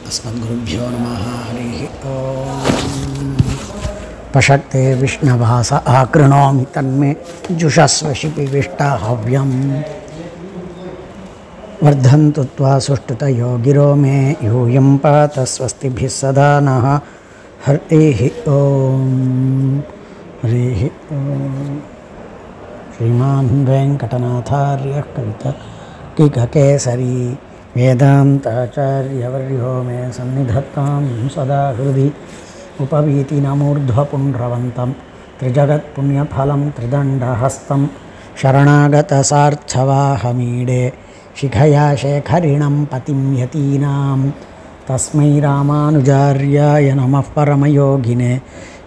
अस्मद्गुरुभ्यो नमः। हरिः ओम्। पशक्ते विष्णवास आकृणोमि तन्मे जुषस्व शिपिविष्टाहव्यम्। वर्धन्तु त्वा सुष्ठुतयो गिरो मे यूयं पात स्वस्तिभिः सदा नः। हरिः ओम्। हरिः ओम्। श्रीमान् वेङ्कटनाथार्यः कवितार्किककेसरी वेदान्ताचार्यवर्यो मे सन्निधत्तां सदा हृदि। उपवीतिनमूर्ध्वपुण्ड्रवन्तं त्रिजगत्पुण्यफलं त्रिदण्डहस्तं शरणागतसार्थवाहमीडे शिखया शेखरिणं पतिं यतीनां तस्मै रामानुजार्याय नमः परमयोगिने।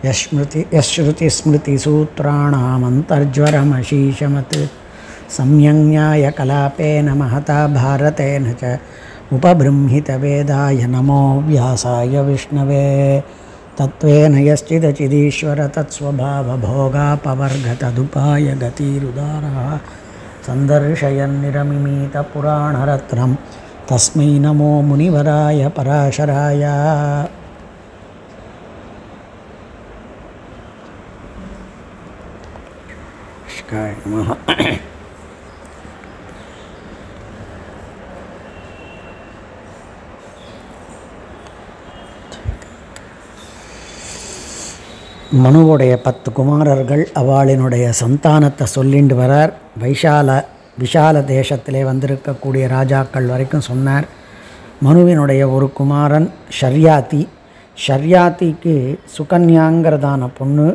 यश्रुतिस्मृतिसूत्राणामन्तर्ज्वरमशीशमत् सम्यङ्न्यायकलापेन महता भारतेन च उपबृंहितवेदाय नमो व्यासाय विष्णवे। तत्त्वेन यश्चिदचिदीश्वर तत्स्वभावभोगापवर्गतदुपाय गतिरुदारः सन्दर्शयन्निरमिमीतपुराणरत्नं तस्मै नमो मुनिवराय पराशराय। नमः। மனுவுடைய 10 குமாரர்கள் அவளினுடைய சந்தானத்தை சொல்லிண்டு வரார். விஷால தேசத்திலே வந்திருக்கக்கூடிய ராஜாக்கள் வரைக்கும் சொன்னார். மனுவினுடைய ஒரு குமாரன் ஷர்யாத்தி. ஷர்யாத்திக்கு சுகன்யாங்கிறதான பொண்ணு.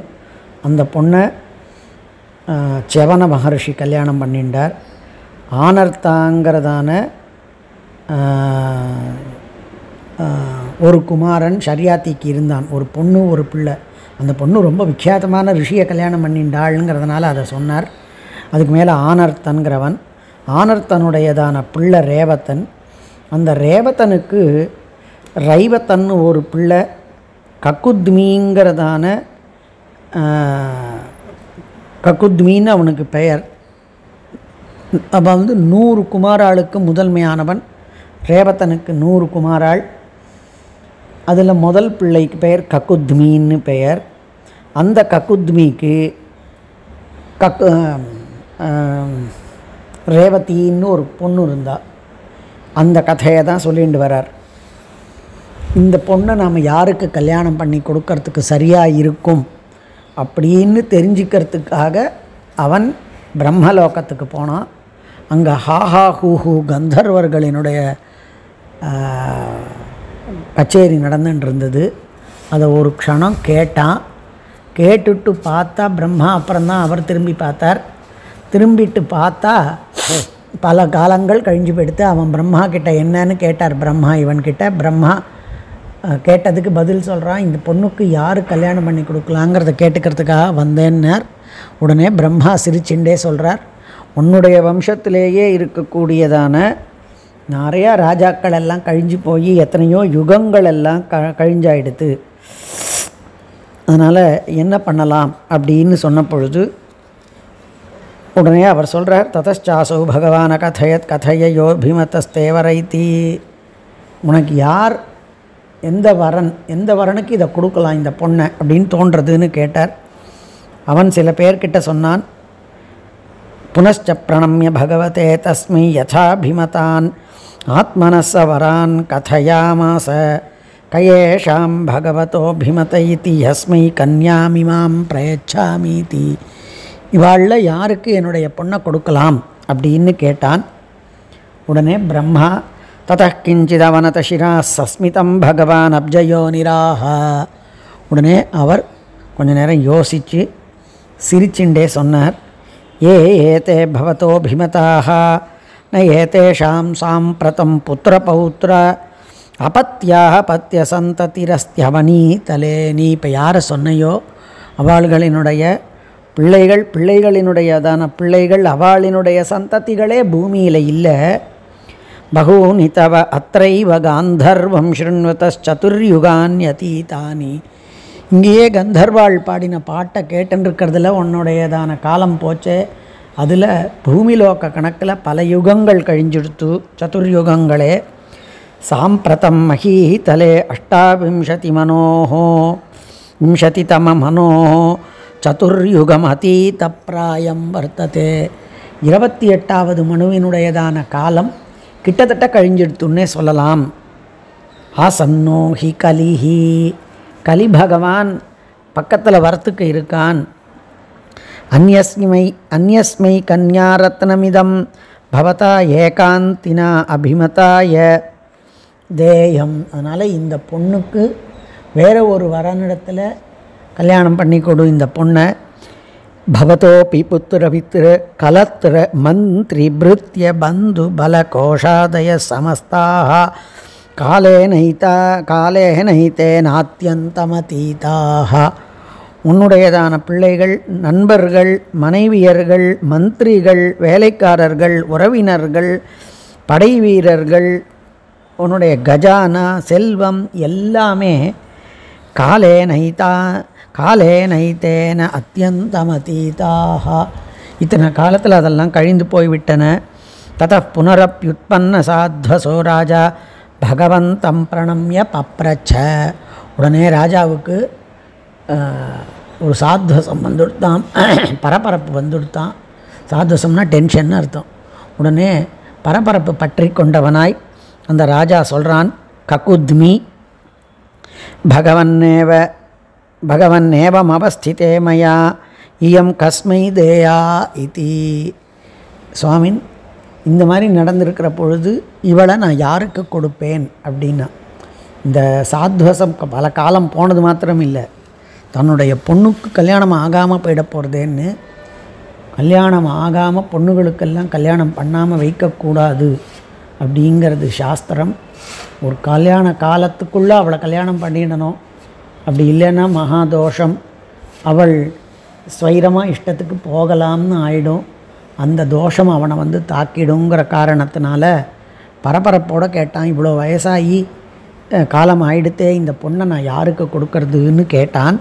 அந்த பொண்ணை செவன மகர்ஷி கல்யாணம் பண்ணிண்டார். ஆனர்த்தாங்கிறதான ஒரு குமாரன் ஷர்யாத்திக்கு இருந்தான். ஒரு பொண்ணு ஒரு பிள்ளை. அந்த பொண்ணு ரொம்ப விக்கியாதமான ரிஷியை கல்யாணம் பண்ணிண்டாளுங்கிறதுனால அதை சொன்னார். அதுக்கு மேலே ஆனர்த்தன்கிறவன். ஆனர்த்தனுடையதான பிள்ளை ரேவத்தன். அந்த ரேவத்தனுக்கு ரைவத்தன் ஒரு பிள்ளை. கக்குத்மிங்கிறதான கக்குத்மின்னு அவனுக்கு பெயர். அவன் 100 குமாராளுக்கு முதன்மையானவன். ரேவத்தனுக்கு 100 குமாராள். அதில் முதல் பிள்ளைக்கு பெயர் கக்குத்மின்னு பெயர். அந்த கக்குத்மிக்கு ரேவதின்னு ஒரு பொண்ணு இருந்தாள். அந்த கதையை தான் சொல்லிட்டு வரார். இந்த பொண்ணை நாம் யாருக்கு கல்யாணம் பண்ணி கொடுக்கறதுக்கு சரியாக இருக்கும் அப்படின்னு தெரிஞ்சுக்கிறதுக்காக அவன் பிரம்மலோகத்துக்கு போனான். அங்கே ஹாஹா ஹூஹூ கந்தர்வர்களினுடைய கச்சேரி நடந்துட்டு இருந்தது. அதை ஒரு க்ஷணம் கேட்டான். கேட்டுட்டு பார்த்தா பிரம்மா. அப்புறம்தான் அவர் திரும்பி பார்த்தார். திரும்பிட்டு பார்த்தா பல காலங்கள் கழிஞ்சு போயிடுத்து. அவன் பிரம்மா கிட்ட என்னன்னு கேட்டார். பிரம்மா இவன்கிட்ட. பிரம்மா கேட்டதுக்கு பதில் சொல்கிறான். இந்த பொண்ணுக்கு யார் கல்யாணம் பண்ணி கொடுக்கலாங்கிறத கேட்டுக்கிறதுக்காக வந்தேன்னார். உடனே பிரம்மா சிரிச்சுண்டே சொல்கிறார், உன்னுடைய வம்சத்திலேயே இருக்கக்கூடியதான நிறையா ராஜாக்கள் எல்லாம் கழிஞ்சு போய் எத்தனையோ யுகங்கள் எல்லாம் கழிஞ்சாயிடுத்து. அதனால் என்ன பண்ணலாம் அப்படின்னு சொன்ன பொழுது உடனே அவர் சொல்கிறார், ததச்சாசௌ பகவான கதையத் கதையோ பீமத்தஸ்தேவரைத்தி. உனக்கு யார் எந்த வரனுக்கு இதை கொடுக்கலாம் இந்த பொண்ணை அப்படின்னு தோன்றதுன்னு கேட்டார். அவன் சில பேர்கிட்ட சொன்னான். புனశ్చ பிரணம்ய பகவதே தஸ்மை யதாபிமதான் ஆத்மனஸ்ஸ வரான் கதயாமாச கயேஷாம் பகவதோ பிமத இதி யஸ்மை கன்யாமிமாம் பிரயச்சாமீதி. இவாளில் யாருக்கு என்னுடைய பொண்ணை கொடுக்கலாம் அப்படின்னு கேட்டான். உடனே பிரம்மா ததः கிஞ்சிதவனத சிரா சஸ்மிதம் பகவான் அப்ஜயோ நிராஹ. உடனே அவர் கொஞ்ச நேரம் யோசித்து சிரிச்சுண்டே சொன்னார், ஏதே பவதோ பிமதாக ந ஏதேஷாம் சாம்பிரதம் புத்திரபௌத்திர அபத்யாக பத்திய சந்ததிரஸ்தியவனீதலே. நீ இப்போ யாரை சொன்னையோ அவள்களினுடைய பிள்ளைகளினுடையதான பிள்ளைகள் அவளினுடைய சந்ததிகளே பூமியில் இல்லை. பகூனி தவ அத்ரைவ காந்தர்வம் ஸ்ருண்வதச்சுர்யுகான்யதீதானி. இங்கேயே கந்தர்வாள் பாடின பாட்டை கேட்டுருக்கிறதுல உன்னுடையதான காலம் போச்சே. அதில் பூமிலோக கணக்கில் பல யுகங்கள் கழிஞ்சுடுத்து. சதுர்யுகங்களே சாம்பிரதம் மஹீதலே விம்சதிதமமனோः சதுர்யுகம் அதீதப்பிராயம் வர்த்ததே. 28வது மனுவினுடையதான காலம் கிட்டத்தட்ட கழிஞ்சிடுத்துன்னே சொல்லலாம். ஆசன்னோ ஹி கலிஹி, கலி பகவான் பக்கத்தில் வரத்துக்கு இருக்கான். அந்யஸ்மை கன்யாரத்னமிதம் பவதா ஏகாந்தினா அபிமதாய தேயம். அதனால் இந்த பொண்ணுக்கு வேறு ஒரு வரனிடத்தில் கல்யாணம் பண்ணி கொடு இந்த பொண்ணை. பவதோபி புத்திர பித்திரு கலத்திர மந்திரி பிருத்திய பந்து பல கோஷாதய சமஸ்தாக காலே நைத்தே நாத்தியந்தமதீதாக. உன்னுடையதான பிள்ளைகள், நண்பர்கள், மனைவியர்கள், மந்திரிகள், வேலைக்காரர்கள், உறவினர்கள், படை வீரர்கள், உன்னுடைய கஜானா செல்வம் எல்லாமே காலே நைத்தேன அத்தியந்தமதீதாக, இத்தனை காலத்தில் அதெல்லாம் கழிந்து போய்விட்டன. தத புனரப்யுத்பன்ன சாத்வசோ ராஜா பகவந்தம் பிரணம்ய பப்ரச்ச. உடனே ராஜாவுக்கு ஒரு சாத்வசம் வந்துடுத்தான், பரபரப்பு வந்துடுத்தான். சாத்வசம்னா டென்ஷன்னு அர்த்தம். உடனே பரபரப்பு பற்றி கொண்டவனாய் அந்த ராஜா சொல்கிறான், ககுத்மி பகவன்னேவம் அவஸ்திதே மயா இயம் கஸ்மை தேயா இதி. சுவாமின், இந்த மாதிரி நடந்திருக்கிற பொழுது இவளை நான் யாருக்கு கொடுப்பேன் அப்படின்னா, இந்த சாத்வசம் பல காலம் போனது மாத்திரம் இல்லை, தன்னுடைய பொண்ணுக்கு கல்யாணம் ஆகாமல் போயிட போகிறதேன்னு, கல்யாணம் ஆகாமல் பொண்ணுகளுக்கெல்லாம் கல்யாணம் பண்ணாமல் வைக்கக்கூடாது அப்படிங்கிறது சாஸ்திரம். ஒரு கல்யாண காலத்துக்குள்ளே அவளை கல்யாணம் பண்ணிடணும், அப்படி இல்லைன்னா மகாதோஷம், அவள் ஸ்வைரமாக இஷ்டத்துக்கு போகலாம்னு ஆயிடும், அந்த தோஷம் அவனை வந்து தாக்கிடுங்கிற காரணத்தினால பரபரப்போடு கேட்டான். இவ்வளோ வயசாகி காலம் ஆயிடுத்தே, இந்த பொண்ணை நான் யாருக்கு கொடுக்கறதுன்னு கேட்டான்.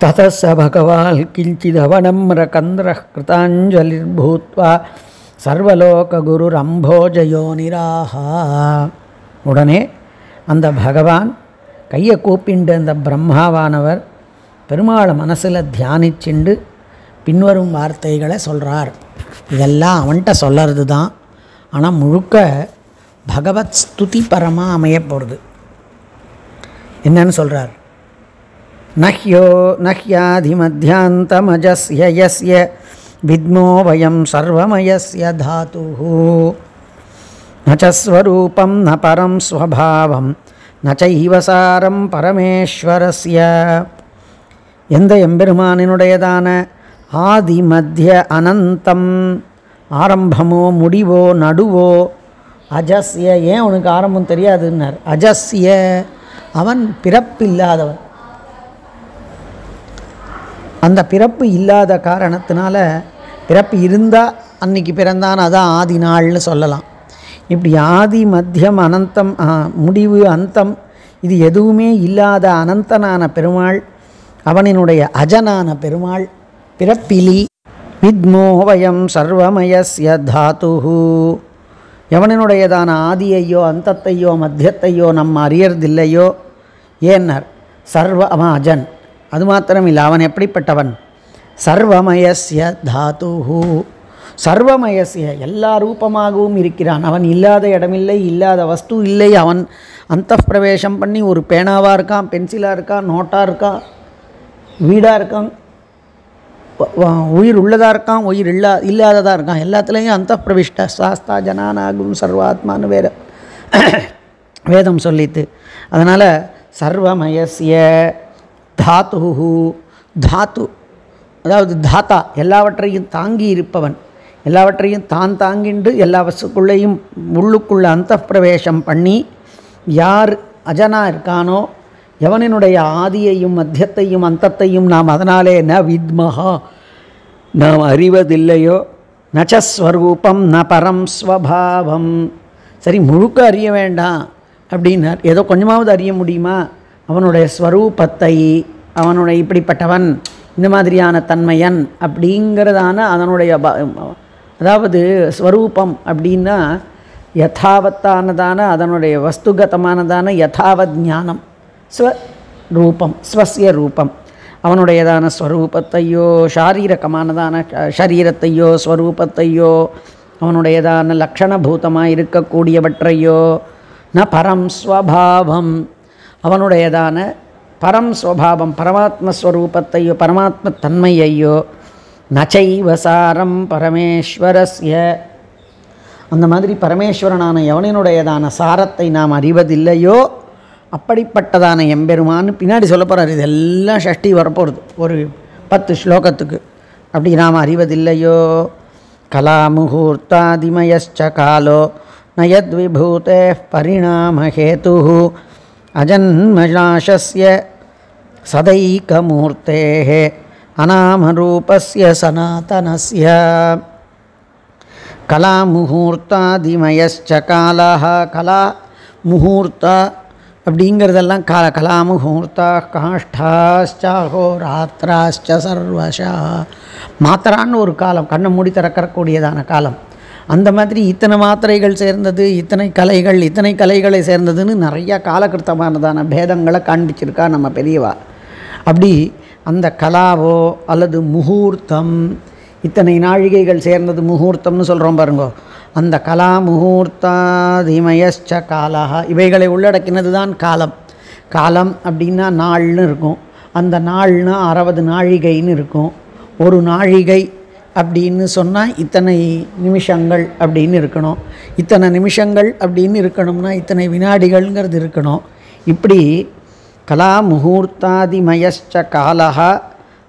ததச பகவான் கிஞ்சிதவனம் ரகந்திர கிருதாஞ்சலிர் பூத்வா சர்வலோக குரு ரம்போஜயோனிராஹா. உடனே அந்த பகவான் கையை கூப்பிண்டு அந்த பிரம்மாவானவர் பெருமாளை மனசில் தியானிச்சுண்டு பின்வரும் வார்த்தைகளை சொல்கிறார். இதெல்லாம் அவன்கிட்ட சொல்கிறது தான், ஆனால் முழுக்க பகவத் ஸ்துதி பரமாக அமைய போகிறது. என்னன்னு சொல்கிறார்? நஹ்யாதி மத்தியாந்தமஜஸ்ய யஸ்ய வித்மோ வயம் சர்வமயஸ்ய தாதுஹு நச்ச ஸ்வரூபம் ந பரம் ஸ்வபாவம் நச்சைவ சாரம் பரமேஸ்வரஸ்ய. எந்த எம்பெருமானினுடையதான ஆதி மத்திய அனந்தம், ஆரம்பமோ முடிவோ நடுவோ, அஜஸ்ய, ஏன் உனக்கு ஆரம்பம் தெரியாதுன்னார்? அஜஸ்ய, அவன் பிறப்பில்லாதவன். அந்த பிறப்பு இல்லாத காரணத்தினால, பிறப்பு இருந்தால் அன்னைக்கு பிறந்தான், அதான் ஆதி நாள்னு சொல்லலாம். இப்படி ஆதி மத்தியம் அனந்தம் முடிவு அந்தம் இது எதுவுமே இல்லாத அனந்தனான பெருமாள், அவனினுடைய அஜனான பெருமாள், பிறப்பிலி. வித்மோவயம் சர்வமயஸ்ய தாதுஹு, எவனினுடையதான ஆதியையோ அந்தத்தையோ மத்தியத்தையோ நம்ம அறியறதில்லையோ. ஏன்னார்? அவன் அஜன். அது மாத்திரம் இல்லை, அவன் எப்படிப்பட்டவன்? சர்வமயஸ்ய தாதுஹு, சர்வமயஸ்ய, எல்லா ரூபமாகவும் இருக்கிறான். அவன் இல்லாத இடமில்லை, இல்லாத வஸ்து இல்லை. அவன் அந்தப்பிரவேசம் பண்ணி ஒரு பேனாவாக இருக்கான், பென்சிலாக இருக்கான், நோட்டாக இருக்கான், வீடாக இருக்கான், உயிர் உள்ளதாக இருக்கான், உயிர் இல்லாததாக இருக்கான். எல்லாத்துலேயும் அந்தப்பிரவிஷ்ட சாஸ்தா ஜனானாகும் சர்வாத்மானு வேதம் சொல்லித்து. அதனால் சர்வமயஸ்ய தாத்துஹு, தாத்து அதாவது தாத்தா, எல்லாவற்றையும் தாங்கி இருப்பவன், எல்லாவற்றையும் தான் தாங்கிண்டு எல்லா வசுக்குள்ளேயும் உள்ளுக்குள்ள அந்தப்பிரவேசம் பண்ணி யார் அஜனா இருக்கானோ, எவனினுடைய ஆதியையும் மத்தியத்தையும் அந்தத்தையும் நாம் அதனாலே ந வித்மஹா, நாம் அறிவதில்லையோ, நச்சஸ்வரூபம் ந பரம் ஸ்வபாவம். சரி, முழுக்க அறிய வேண்டாம் அப்படின்னார். ஏதோ கொஞ்சமாவது அறிய முடியுமா? அவனுடைய ஸ்வரூபத்தை, அவனுடைய இப்படிப்பட்டவன், இந்த மாதிரியான தன்மையன் அப்படிங்கிறதான அதனுடைய, அதாவது ஸ்வரூபம் அப்படின்னா யதாவத்தானதான அதனுடைய வஸ்துகதமானதான யதாவத் ஞானம், ஸ்வரூபம், ஸ்வஸ்ய ரூபம், அவனுடையதான ஸ்வரூபத்தையோ சாரீரகமானதான சரீரத்தையோ ஸ்வரூபத்தையோ அவனுடையதான லக்ஷணபூதமாக இருக்கக்கூடியவற்றையோ ந பரம் ஸ்வபாவம், அவனுடையதான பரம் ஸ்வபாவம் பரமாத்மஸ்வரூபத்தையோ பரமாத்ம தன்மையையோ நச்சைவசாரம் பரமேஸ்வரஸ்ய, அந்த மாதிரி பரமேஸ்வரனான எவனினுடையதான சாரத்தை நாம் அறிவதில்லையோ அப்படிப்பட்டதான எம்பெருமான்னு பின்னாடி சொல்ல போகிறார். இதெல்லாம் ஷஷ்டி வரப்போகிறது ஒரு 10 ஸ்லோகத்துக்கு. அப்படி நாம் அறிவதில்லையோ கலாமுகூர்த்தாதிமயச்ச காலோ நயத்விபூதே பரிணாமஹேது அஜன்மநாசஸ்ய சதைகமூர்த்தேஹ அநாமரூபஸ்ய சனாதனஸ்ய. கலாமுகூர்த்தாதிமயச்ச காலஹ, கலா முகூர்த்தா அப்படிங்கிறதெல்லாம் கலாமுகூர்த்தா காஷ்டாச்சோ ராத்திராச்ச சர்வஷா. மாத்திரான்னு ஒரு காலம், கண்ணை மூடி திறக்கக்கூடியதான காலம். அந்த மாதிரி இத்தனை மாத்திரைகள் சேர்ந்தது, இத்தனை கலைகளை சேர்ந்ததுன்னு நிறையா காலகிருத்தமானதான பேதங்களை காண்பிச்சிருக்கா நம்ம பெரியவா. அப்படி அந்த கலாவோ அல்லது முகூர்த்தம், இத்தனை நாழிகைகள் சேர்ந்தது முகூர்த்தம்னு சொல்கிறோம் பாருங்கோ, அந்த கலா முகூர்த்தாதிமயச்ச காலா, இவைகளை உள்ளடக்கினது தான் காலம். காலம் அப்படின்னா நாள்னு இருக்கும், அந்த நாள்னா 60 நாழிகைன்னு இருக்கும். ஒரு நாழிகை அப்படின்னு சொன்னால் இத்தனை நிமிஷங்கள் அப்படின்னு இருக்கணும், இத்தனை நிமிஷங்கள் அப்படின்னு இருக்கணும்னா இத்தனை வினாடிகள்ங்கிறது இருக்கணும். இப்படி கலா முகூர்த்தாதிமயச்ச காலா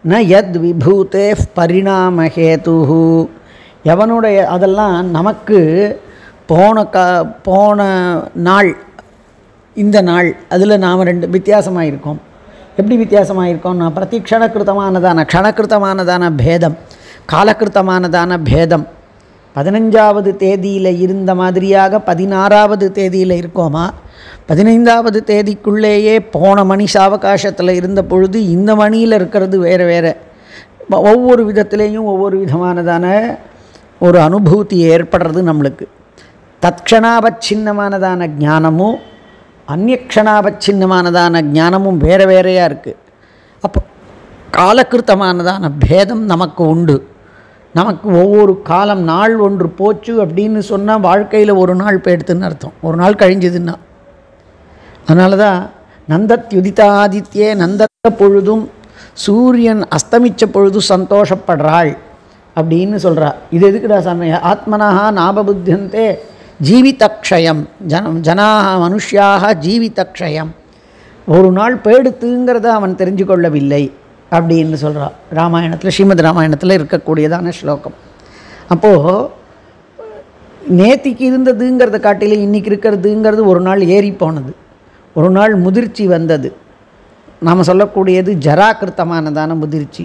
ந யத் விபூதே பரிணாமஹேது, எவனுடைய அதெல்லாம் நமக்கு போன நாள் இந்த நாள் அதில் நாம் 2 வித்தியாசமாக இருக்கோம். எப்படி வித்தியாசமாக இருக்கோம்னா க்ஷணக்கிருத்தமானதான பேதம், காலக்கிருத்தமானதான பேதம். 15வது தேதியில் இருந்த மாதிரியாக 16வது தேதியில் இருக்கோமா, 15வது தேதிக்குள்ளேயே போன மணி சாவகாசத்தில் இருந்த பொழுது இந்த மணியில் இருக்கிறது வேறு வேறு. ஒவ்வொரு விதத்திலேயும் ஒவ்வொரு விதமானதான ஒரு அனுபூதி ஏற்படுறது நம்மளுக்கு. தத்க்ஷணாபச்சின்னமானதான ஞானமும் அந்நியக்ஷணாபச்சின்னமானதான ஞானமும் வேறு வேறையாக இருக்குது. அப்போ காலக்கிருத்தமானதான பேதம் நமக்கு உண்டு. நமக்கு ஒவ்வொரு காலம் நாள் ஒன்று போச்சு அப்படின்னு சொன்னால் வாழ்க்கையில் ஒரு நாள் போயிடுத்துன்னு அர்த்தம், ஒரு நாள் கழிஞ்சதுன்னா. அதனால தான் நந்தத்யுதிதாதித்யே, நந்தத்த பொழுதும் சூரியன் அஸ்தமித்த பொழுது சந்தோஷப்படுறாள் அப்படின்னு சொல்கிறா. இது எதுக்குடா சாமி? ஆத்மனாக நாபபுத்தியந்தே ஜீவிதக்ஷயம், ஜனாக மனுஷியாக ஜீவிதக்ஷயம், ஒரு நாள் போயிடுத்துங்கிறத அவன் தெரிஞ்சு கொள்ளவில்லை அப்படின்னு சொல்கிறா. ராமாயணத்தில், ஸ்ரீமத் ராமாயணத்தில் இருக்கக்கூடியதான ஸ்லோகம். அப்போது நேத்திக்கு இருந்ததுங்கிறத காட்டிலே இன்றைக்கி இருக்கிறதுங்கிறது ஒரு நாள் ஏறி போனது, ஒரு நாள் முதிர்ச்சி வந்தது. நாம் சொல்லக்கூடியது ஜராக்கிருத்தமானதான முதிர்ச்சி.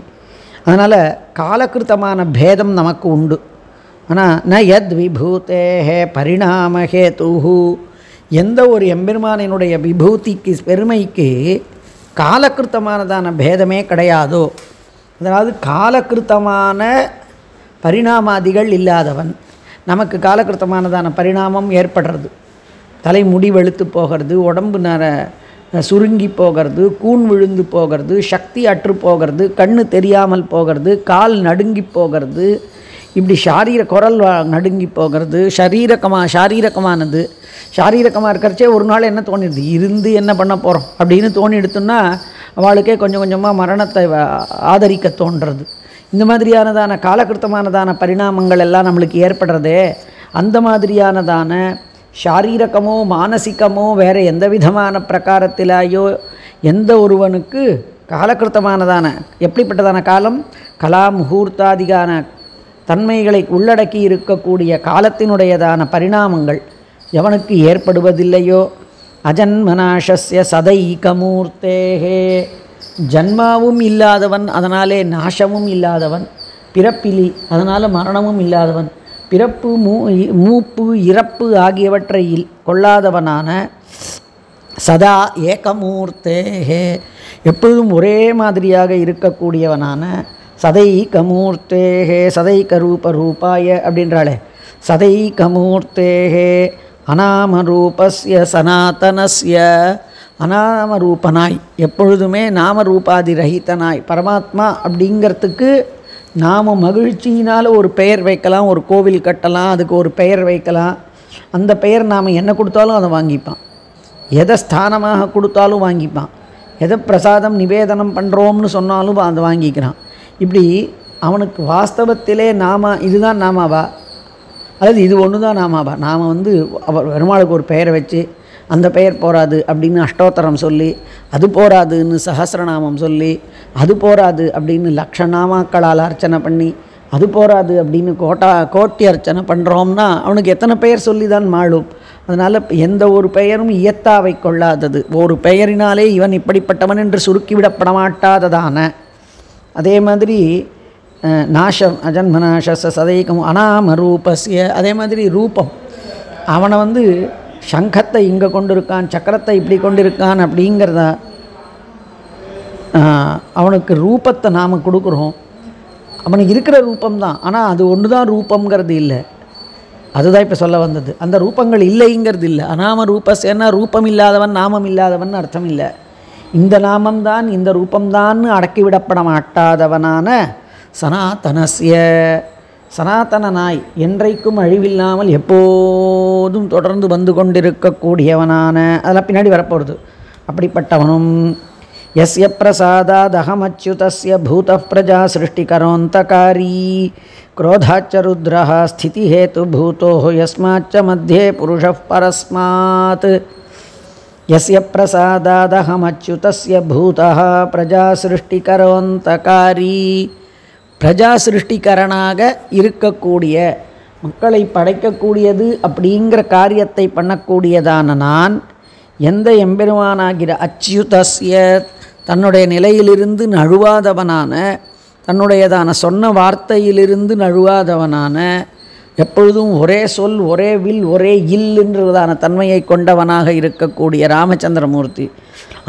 அதனால் காலக்கிருத்தமான பேதம் நமக்கு உண்டு. ஆனால் ந யத் விபூதேஹே பரிணாமஹேதுஹு, எந்த ஒரு எம்பெருமானினுடைய விபூதிக்கு பெருமைக்கு காலக்கிருத்தமானதான பேதமே கிடையாதோ, அதாவது காலக்கிருத்தமான பரிணாமாதிகள் இல்லாதவன். நமக்கு காலக்கிருத்தமானதான பரிணாமம் ஏற்படுறது, தலை முடி வெளுத்து போகிறது, உடம்பு சுருங்கி போகிறது, கூன் விழுந்து போகிறது, சக்தி அற்று போகிறது, கண்ணு தெரியாமல் போகிறது, கால் நடுங்கி போகிறது, இப்படி குரல் நடுங்கி போகிறது. சாரீரகமானது சாரீரகமாக இருக்கிறச்சே ஒரு நாள் என்ன தோணிடுது, இருந்து என்ன பண்ண போகிறோம் அப்படின்னு தோணிடுத்துன்னா அவளுக்கே கொஞ்சம் கொஞ்சமாக மரணத்தை ஆதரிக்க தோன்றுறது. இந்த மாதிரியானதான காலக்கிருத்தமானதான பரிணாமங்கள் எல்லாம் நம்மளுக்கு ஏற்படுறதே, அந்த மாதிரியானதான சாரீரகமோ மானசிகமோ வேறு எந்த விதமான பிரகாரத்திலேயோ எந்த ஒருவனுக்கு காலக்கிருத்தமானதான எப்படிப்பட்டதான காலம், கலா முகூர்த்தாதிகான தன்மைகளை உள்ளடக்கி இருக்கக்கூடிய காலத்தினுடையதான பரிணாமங்கள் எவனுக்கு ஏற்படுவதில்லையோ, அஜன்மநாசஸ்ய சதைகமூர்த்தேஹே, ஜன்மாவும் இல்லாதவன், அதனாலே நாசமும் இல்லாதவன், பிறப்பிலி அதனால் மரணமும் இல்லாதவன், பிறப்பு மூப்பு இறப்பு ஆகியவற்றை கொள்ளாதவனான சதா ஏகமூர்த்தேஹே, எப்பொழுதும் ஒரே மாதிரியாக இருக்கக்கூடியவனான சதைகமூர்த்தேஹே, சதைக ரூபாய அப்படின்றாளே, சதைகமூர்த்தேஹே அநாமரூபஸ்ய சனாதனஸ்ய, அநாமரூபனாய் எப்பொழுதுமே நாமரூபாதி ரஹிதனாய் பரமாத்மா அப்படிங்கிறதுக்கு நாம் மகிழ்ச்சியினால் ஒரு பெயர் வைக்கலாம், ஒரு கோவில் கட்டலாம், அதுக்கு ஒரு பெயர் வைக்கலாம். அந்த பெயர் நாம் என்ன கொடுத்தாலும் அதை வாங்கிப்பான், எதை ஸ்தானமாக கொடுத்தாலும் வாங்கிப்பான், எதை பிரசாதம் நிவேதனம் பண்ணுறோம்னு சொன்னாலும் அதை வாங்கிக்கிறான். இப்படி அவனுக்கு வாஸ்தவத்திலே நாம இதுதான் நாமாவா அல்லது இது ஒன்று தான் நாமாவா? நாம் அவர் பெருமாளுக்கு ஒரு பெயரை வச்சு அந்த பெயர் போராது அப்படின்னு அஷ்டோத்தரம் சொல்லி, அது போராதுன்னு சஹஸ்ரநாமம் சொல்லி, அது போராது அப்படின்னு லட்சநாமாக்களால் அர்ச்சனை பண்ணி, அது போராது அப்படின்னு கோட்டி அர்ச்சனை பண்ணுறோம்னா அவனுக்கு எத்தனை பெயர் சொல்லி தான் மாளும். அதனால் எந்த ஒரு பெயரும் இயத்தாவை கொள்ளாதது. ஒரு பெயரினாலே இவன் இப்படிப்பட்டவன் என்று சுருக்கிவிடப்பட மாட்டாததான. அதே மாதிரி நாசம் அஜன்மநாச சதைகம் அநாமரூபஸ்ய, அதே மாதிரி ரூபம். அவனை சங்கத்தை இங்கே கொண்டிருக்கான், சக்கரத்தை இப்படி கொண்டிருக்கான் அப்படிங்கிறத அவனுக்கு ரூபத்தை நாம் கொடுக்குறோம். அவனுக்கு இருக்கிற ரூபம்தான், ஆனால் அது ஒன்று தான் ரூபங்கிறது இல்லை. அதுதான் இப்போ சொல்ல வந்தது. அந்த ரூபங்கள் இல்லைங்கிறது இல்லை. அநாம ரூபஸ்னா ரூபம் இல்லாதவன் நாமம் இல்லாதவன் அர்த்தம் இல்லை. இந்த நாமம்தான் இந்த ரூபம்தான் அடக்கிவிடப்பட மாட்டாதவனான சனாதனஸ்ய, சனாதனனாய் என்றைக்கும் அழிவில்லாமல் எப்போதும் தொடர்ந்து வந்து கொண்டிருக்கக்கூடியவனான, அதெல்லாம் பின்னாடி வரப்போகிறது. அப்படிப்பட்டவனும் யஸ்ய பிரசாதாதஹமச்யுதஸ்ய பூதः பிரஜா சிருஷ்டிகரோந்தகாரி क्रोधाच्च रुद्रः स्थितिहेतुभूतो यस्माच्च मध्ये पुरुषः परस्मात् यस्य प्रसादादहमच्युतस्य भूतः प्रजा सृष्टिकरोन्तकारी प्रजा சிருஷ்டிகரனாக இருக்கக்கூடிய மக்களை படைக்கக்கூடியது அப்படிங்கிற காரியத்தை பண்ணக்கூடியதான நான் எந்த எம்பெருமானாகிற அச்யுதஸ்ய தன்னுடைய நிலையிலிருந்து நழுவாதவனான, தன்னுடையதான சொன்ன வார்த்தையிலிருந்து நழுவாதவனான, எப்பொழுதும் ஒரே சொல் ஒரே வில் ஒரே இல்லைன்றதான தன்மையை கொண்டவனாக இருக்கக்கூடிய ராமச்சந்திரமூர்த்தி,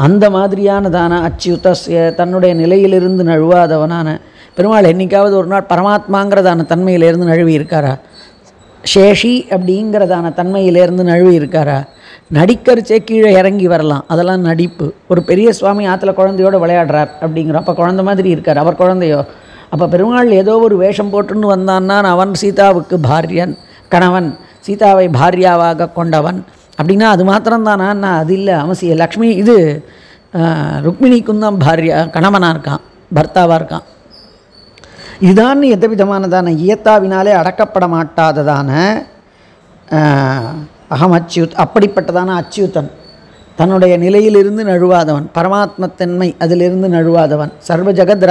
அந்த மாதிரியானதான அச்யுதஸ்ய தன்னுடைய நிலையிலிருந்து நழுவாதவனான பெருமாள் என்றைக்காவது ஒரு நாள் பரமாத்மாங்கிறதான தன்மையிலேருந்து நழுவி இருக்காரா? சேஷி அப்படிங்கிறதான தன்மையிலேருந்து நழுவி இருக்காரா? நடிக்கரிச்சே கீழே இறங்கி வரலாம், அதெல்லாம் நடிப்பு. ஒரு பெரிய சுவாமி ஆற்றுல குழந்தையோடு விளையாடுறார் அப்படிங்கிற, அப்போ குழந்தை மாதிரி இருக்கார், அவர் குழந்தையோ? அப்போ பெருமாள் ஏதோ ஒரு வேஷம் போட்டுன்னு வந்தான்னா அவன் சீதாவுக்கு பாரியன் கணவன், சீதாவை பாரியாவாக கொண்டவன் அப்படின்னா அது மாத்திரம்தானா? நான் அது இல்லை, அவசியம். லக்ஷ்மி இது ருக்மிணிக்கும் தான் பாரியா கணவனாக இருக்கான், பர்த்தாவாக இருக்கான். இதுதான் எந்த விதமானதான இயத்தாவினாலே அடக்கப்பட மாட்டாததான அகம் அச்யுத், அப்படிப்பட்டதான அச்யுதன், தன்னுடைய நிலையிலிருந்து நழுவாதவன், பரமாத்மத்தன்மை அதிலிருந்து நழுவாதவன், சர்வ ஜகத்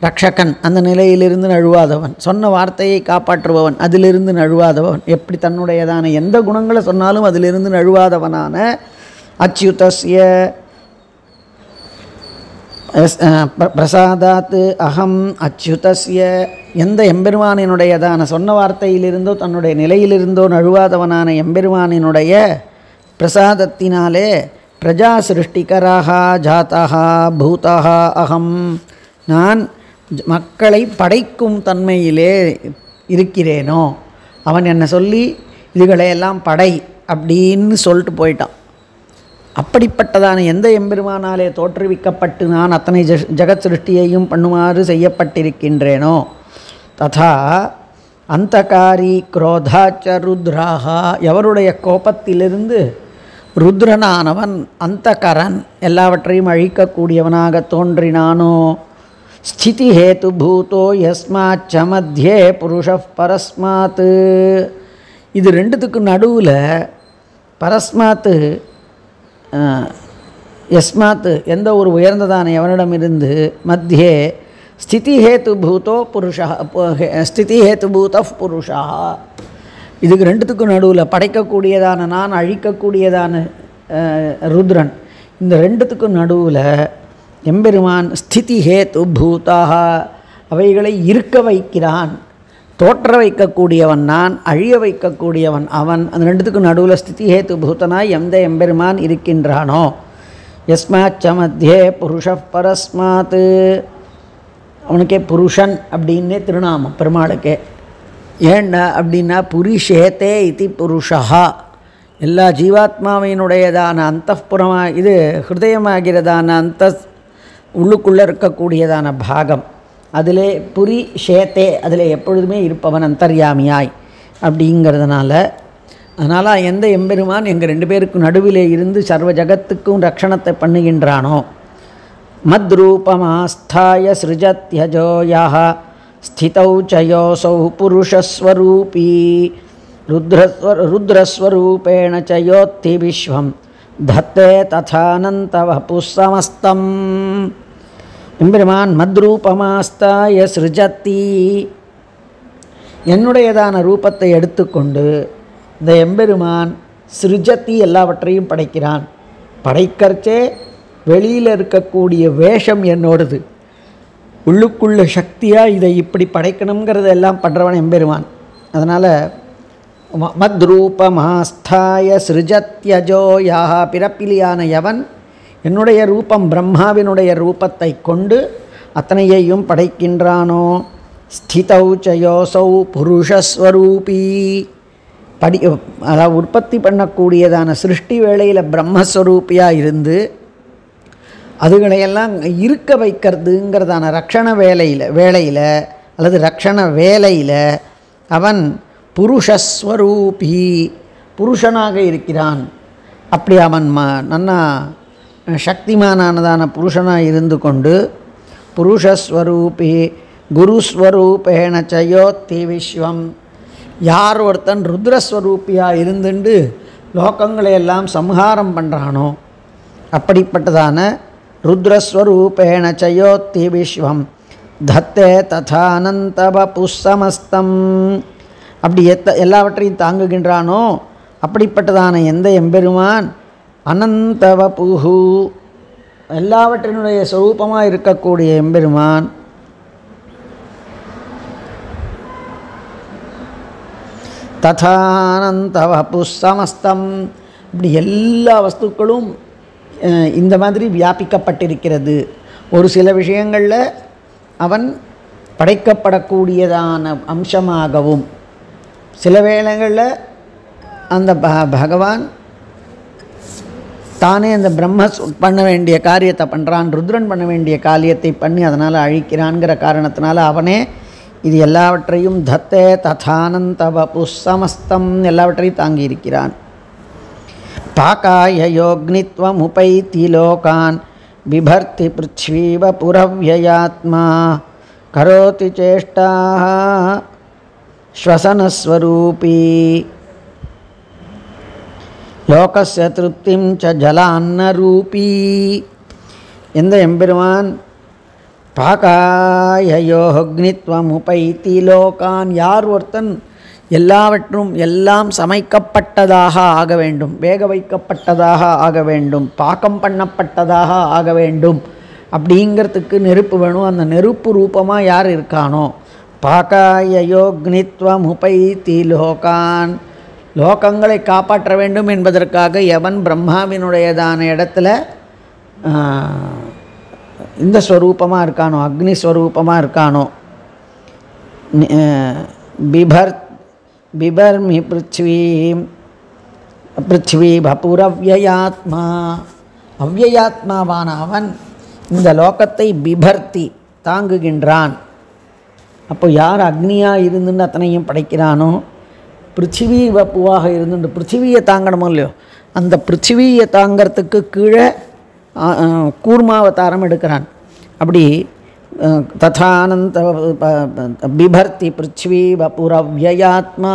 ரக்ஷகன் அந்த நிலையிலிருந்து நழுவாதவன், சொன்ன வார்த்தையை காப்பாற்றுபவன் அதிலிருந்து நழுவாதவன், எப்படி தன்னுடையதான எந்த குணங்களை சொன்னாலும் அதிலிருந்து நழுவாதவனான அச்யுதஸ்ய பிரசாதாத் அகம் அச்யுதஸ்ய எந்த எம்பெருமானினுடையதான சொன்ன வார்த்தையிலிருந்தோ தன்னுடைய நிலையிலிருந்தோ நழுவாதவனான எம்பெருமானினுடைய பிரசாதத்தினாலே பிரஜா சிருஷ்டிகராக ஜாத்தா பூதா அகம் நான் மக்களை படைக்கும் தன்மையிலே இருக்கிறேனோ. அவன் என்னை சொல்லி இதுகளையெல்லாம் படை அப்படின்னு சொல்லிட்டு போயிட்டான். அப்படிப்பட்டதான எந்த எம்பெருமானாலே தோற்றுவிக்கப்பட்டு நான் அத்தனை ஜகத் சிருஷ்டியையும் பண்ணுமாறு செய்யப்பட்டிருக்கின்றேனோ ததா அந்தகாரி குரோதாச்ச ருத்ராஹா எவருடைய கோபத்திலிருந்து ருத்ரனானவன் அந்தகரன் எல்லாவற்றையும் அழிக்கக்கூடியவனாக தோன்றினானோ ஸ்திதி ஹேது பூதோ யஸ்மாச்ச மத்தியே புருஷ பரஸ்மாத் இது ரெண்டுத்துக்கு நடுவில் பரஸ்மாத்து யஸ்மாத் எந்த ஒரு உயர்ந்ததான எவனிடமிருந்து மத்தியே ஸ்திதி ஹேத்து பூதோ புருஷா ஸ்திதி ஹேத்து பூத புருஷா இதுக்கு ரெண்டுத்துக்கும் நடுவில் படைக்கக்கூடியதான நான் அழிக்கக்கூடியதான ருத்ரன் இந்த ரெண்டுத்துக்கும் நடுவில் எம்பெருமான் ஸ்திதி ஹேத்து பூதாக அவைகளை இருக்க வைக்கிறான். தோற்ற வைக்கக்கூடியவன் நான், அழிய வைக்கக்கூடியவன் அவன். அந்த ரெண்டுத்துக்கும் நடுவில் ஸ்திதி ஹேத்து பூதனாய் எந்த எம்பெருமான் இருக்கின்றானோ யஸ்மாச்ச மத்தியே புருஷ பரஸ்மாத் அவனுக்கே புருஷன் அப்படின்னே திருநாமம் பெருமாளுக்கே. ஏண்டா அப்படின்னா புரிஷேத்தே இது புருஷா எல்லா ஜீவாத்மாவினுடையதான அந்தப்புறமாக இது ஹிருதயமாகிறதான அந்த உள்ளுக்குள்ளே இருக்கக்கூடியதான பாகம், அதிலே புரி ஷேத்தே, அதில் எப்பொழுதுமே இருப்பவன் அந்தர்யாமியாய் அப்படிங்கிறதுனால, அதனால் எந்த எம்பெருமான் எங்கள் 2 பேருக்கு நடுவிலே இருந்து சர்வ ஜகத்துக்கும் ரக்ஷணத்தை பண்ணுகின்றானோ, மத்ரூபமாஸ்தாய சிருஜத்யஜோ யஹ ஸ்திதௌ சயோசௌ புருஷஸ்வரூபீ ருத்ரஸ்வரூபேண சயோத்தி விஸ்வம் தத்தே ததானந்த வபுஸ்ஸமஸ்தம். எம்பெருமான் மத்ரூபமாஸ்தாய சிருஜத்தி, என்னுடையதான ரூபத்தை எடுத்துக்கொண்டு இந்த எம்பெருமான் சிருஜத்தி எல்லாவற்றையும் படைக்கிறான். படைக்கிறச்சே வெளியில் இருக்கக்கூடிய வேஷம் என்னோடது, உள்ளுக்குள்ள சக்தியாக இதை இப்படி படைக்கணுங்கிறதெல்லாம் பண்ணுறவன் எம்பெருமான். அதனால் மத்ரூபமாஸ்தாய சிருஜத்யஜோ யாஹா, பிறப்பிலியான எவன் என்னுடைய ரூபம் பிரம்மாவினுடைய ரூபத்தை கொண்டு அத்தனையையும் படைக்கின்றானோ, ஸ்திதௌ சயோசௌ புருஷஸ்வரூபி, அதாவது உற்பத்தி பண்ணக்கூடியதான சிருஷ்டி வேளையில் பிரம்மஸ்வரூபியாக இருந்து அதுகளையெல்லாம் இருக்க வைக்கிறதுங்கிறதான ரக்ஷண வேளையில் அல்லது ரக்ஷண வேலையில் அவன் புருஷஸ்வரூபி, புருஷனாக இருக்கிறான். அப்படி அவன் நன்னா சக்திமானானதான புருஷனாக இருந்து கொண்டு புருஷஸ்வரூபி குருஸ்வரூபேண சயோத்தி விஸ்வம், யார் ஒருத்தன் ருத்ரஸ்வரூபியாக இருந்துண்டு லோகங்களையெல்லாம் சம்ஹாரம் பண்ணுறானோ அப்படிப்பட்டதான ருத்ரஸ்வரூபேண சயோத்தி விஸ்வம் தத்தே ததானந்த வபுஸ்ஸமஸ்தம், அப்படி எல்லாவற்றையும் தாங்குகின்றானோ அப்படிப்பட்டதான எந்த எம்பெருமான் அனந்த வபுஹு, எல்லாவற்றினுடைய ஸ்வரூபமாக இருக்கக்கூடிய எம்பெருமான் ததானந்த வபுஸ்ஸமஸ்தம், இப்படி எல்லா வஸ்துக்களும் இந்த மாதிரி வியாபிக்கப்பட்டிருக்கிறது. ஒரு சில விஷயங்களில் அவன் படைக்கப்படக்கூடியதான அம்சமாகவும், சில வேளைகளில் அந்த பகவான் தானே அந்த பிரம்ம பண்ண வேண்டிய காரியத்தை பண்ணுறான், ருத்ரன் பண்ண வேண்டிய காரியத்தை பண்ணி அதனால் அழிக்கிறான்கிற காரணத்தினால அவனே இது எல்லாவற்றையும் தத்தே ததானந்த வபுஸ்ஸமஸ்தம் எல்லாவற்றையும் தாங்கியிருக்கிறான். பாகாய யோக்னித்வமுபைதி லோகான் பிபர்த்தி பிருத்வீவ புரவ்யயாத்மா கரோதி சேஷ்டாஹ ஸ்வசனஸ்வரூபி லோகஸ்ய திருப்திம் ச ஜலான்னரூபி. எந்த எம்பெருமான் பாகாயோக்னித்வமுபைதி லோகான், யார் ஒருத்தன் எல்லாவற்றும் எல்லாம் சமைக்கப்பட்டதாக ஆக வேண்டும், வேக வைக்கப்பட்டதாக ஆக வேண்டும், பாக்கம் பண்ணப்பட்டதாக ஆக வேண்டும் அப்படிங்கிறதுக்கு நெருப்பு வேணும். அந்த நெருப்பு ரூபமாக யார் இருக்கானோ, பாகாயோக்னித்வமுபைதி லோகான், லோகங்களை காப்பாற்ற வேண்டும் என்பதற்காக எவன் பிரம்மாவினுடையதான இடத்துல இந்த ஸ்வரூபமாக இருக்கானோ, அக்னி ஸ்வரூபமாக இருக்கானோ, பிபர்மி பிருத்வி வபுரவ்யயாத்மா, அவ்யயாத்மாவான அவன் இந்த லோகத்தை பிபர்த்தி தாங்குகின்றான். அப்போ யார் அக்னியாக இருந்துன்னு அத்தனையும் படைக்கிறானோ, பிருத்திவி வப்புவாக இருந்துட்டு பிருத்திவியை தாங்கணுமோ இல்லையோ, அந்த பிருத்திவியை தாங்கிறதுக்கு கீழே கூர்மாவதாரம் எடுக்கிறான். அப்படி ததானந்த பிபர்த்தி பிருத்வி வபுரவ்யயாத்மா,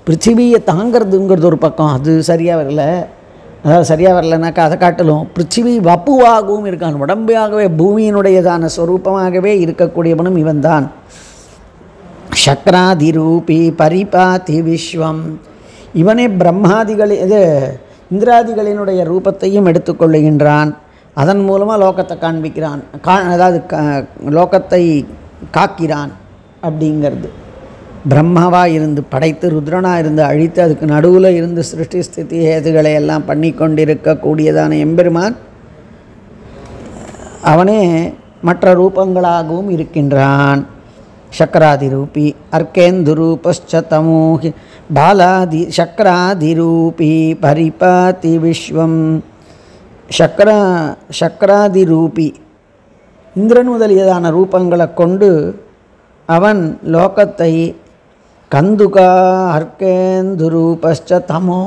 பிருத்திவியை தாங்கிறதுங்கிறது ஒரு பக்கம், அது சரியாக வரல. அதாவது சரியாக வரலனாக்கா அதை காட்டிலும் பிருத்திவி வப்புவாகவும் இருக்கான், உடம்பாகவே பூமியினுடையதான ஸ்வரூபமாகவே இருக்கக்கூடியவனும் இவன்தான். சக்ராதிரூபி பரிபாதி விஸ்வம், இவனே பிரம்மாதிகளே இது இந்திராதிகளினுடைய ரூபத்தையும் எடுத்துக்கொள்ளுகின்றான். அதன் மூலமாக லோகத்தை காண்பிக்கிறான், அதாவது லோகத்தை காக்கிறான். அப்படிங்கிறது பிரம்மாவாக இருந்து படைத்து ருத்ரனாக இருந்து அழித்து அதுக்கு நடுவில் இருந்து சிருஷ்டி ஸ்திதி ஏதுகளை எல்லாம் பண்ணி கொண்டிருக்கக்கூடியதான எம்பெருமான் அவனே மற்ற ரூபங்களாகவும் இருக்கின்றான். சக்கராதிரூபி அர்க்கேந்துரூபஸ்ச தமோஹி பாலாதி சக்கராதிரூபி பரிபாதி விஸ்வம். சக்கராதிரூபி இந்திரன் முதலியதான ரூபங்களை கொண்டு அவன் லோகத்தை கந்துகா அர்க்கேந்துரூபஸ்ச தமோ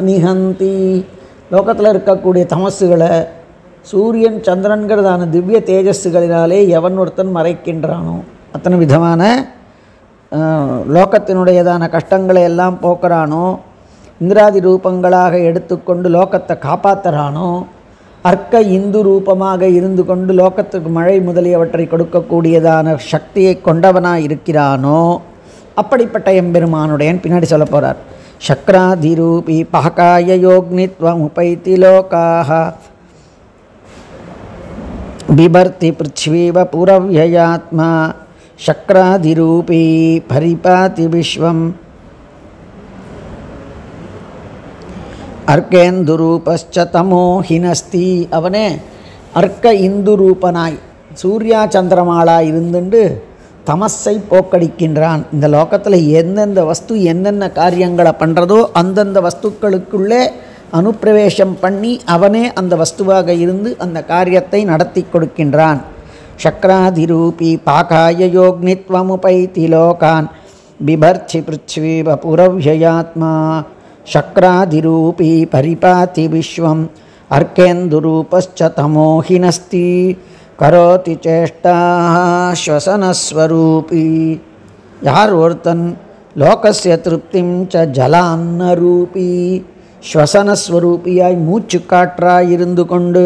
நிஹந்தி, லோகத்தில் இருக்கக்கூடிய தமசுகளை சூரியன் சந்திரன்கிறதான திவ்ய தேஜஸ்களினாலே எவன் ஒருத்தன் மறைக்கின்றானோ அத்தனை விதமான லோகத்தினுடையதான கஷ்டங்களை எல்லாம் போக்குறானோ, இந்திராதி ரூபங்களாக எடுத்துக்கொண்டு லோகத்தை காப்பாற்றுறானோ, அர்க்க இந்து ரூபமாக இருந்து கொண்டு லோகத்துக்கு மழை முதலியவற்றை கொடுக்கக்கூடியதான சக்தியை கொண்டவனாக இருக்கிறானோ அப்படிப்பட்ட எம்பெருமானுடையன் பின்னாடி சொல்ல போகிறார். சக்ராதிரூபி பகாய யோக்னித்வம் உபைத்தி லோகாஹ பிபர்த்தி பிருத்வீவ புரவ்யயாத்மா சக்ராதிரூபி பரிபாதி விஸ்வம் அர்க்கேந்துரூபஸ்ச தமோஹினஸ்தி. அவனே அர்க்க இந்து ரூபனாய் சூர்யா சந்திரமாளாய் இருந்துண்டு தமஸை போக்கடிக்கின்றான். இந்த லோகத்தில் எந்தெந்த வஸ்து என்னென்ன காரியங்களை பண்ணுறதோ அந்தந்த வஸ்துக்களுக்குள்ளே அனுப்பிரவேசம் பண்ணி அவனே அந்த வஸ்துவாக இருந்து அந்த காரியத்தை நடத்தி கொடுக்கின்றான். சக்ராதிரூபி பாகாய யோக்னித்வமுபைத்தி லோகான் பிபர்ச்சி பிருத்வீவ புரவ்யயாத்மா சக்ராதிரூபி பரிபாதி விஸ்வம் அர்க்கேந்துரூபஸ்ச தமோஹினஸ்தி கரோதி சேஷ்டா ஸ்வசனஸ்வரூபி. யார் ஒருத்தன் லோகஸ்ய திருப்திம் ச ஜலான்னரூபி, ஸ்வசனஸ்வரூபியாய் மூச்சு காற்றாய் இருந்து கொண்டு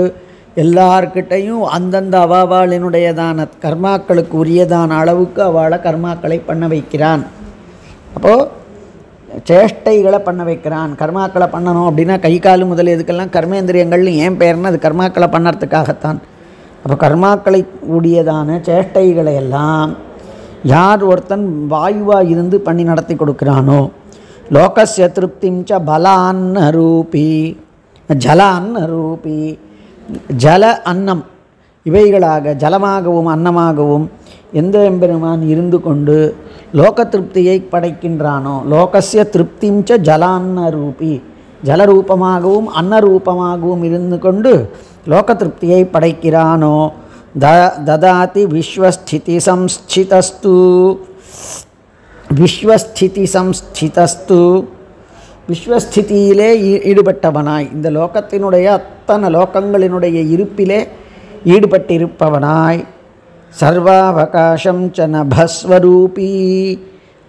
எல்லார்கிட்டையும் அந்தந்த அவாவாளினுடையதான கர்மாக்களுக்கு உரியதான அளவுக்கு அவளை கர்மாக்களை பண்ண வைக்கிறான். அப்போது சேஷ்டைகளை பண்ண வைக்கிறான். கர்மாக்களை பண்ணணும் அப்படின்னா கை கால் முதல் இதுக்கெல்லாம் கர்மேந்திரியங்கள்னு ஏன் பேர்னா அது கர்மாக்களை பண்ணுறதுக்காகத்தான். அப்போ கர்மாக்களை கூடியதான சேஷ்டைகளை எல்லாம் யார் ஒருத்தன் வாயுவாக இருந்து பண்ணி நடத்தி கொடுக்குறானோ, லோகஸ்ய திருப்திம் ச பலான்னரூபி ஜலான்னரூபி, ஜல அன்னம் இவைகளாக ஜலமாகவும் அன்னமாகவும் எந்த எம்பெருமான் இருந்து கொண்டு லோக திருப்தியை படைக்கின்றானோ, லோகஸ்ய திருப்திம் ச ஜலான்னரூபி, ஜலரூபமாகவும் அன்னரூபமாகவும் இருந்து கொண்டு லோக திருப்தியை படைக்கிறானோ, ததாதி விஸ்வஸ்திதி சம்ஸ்திதஸ்து. விஸ்வஸ்திதி சம்ஸ்திதஸ்து, விஸ்வஸ்திதியிலே ஈடுபட்டவனாய் இந்த லோகத்தினுடைய அத்தனை லோகங்களினுடைய இருப்பிலே ஈடுபட்டிருப்பவனாய், சர்வாவகாசம் ச நபஸ்வரூபி,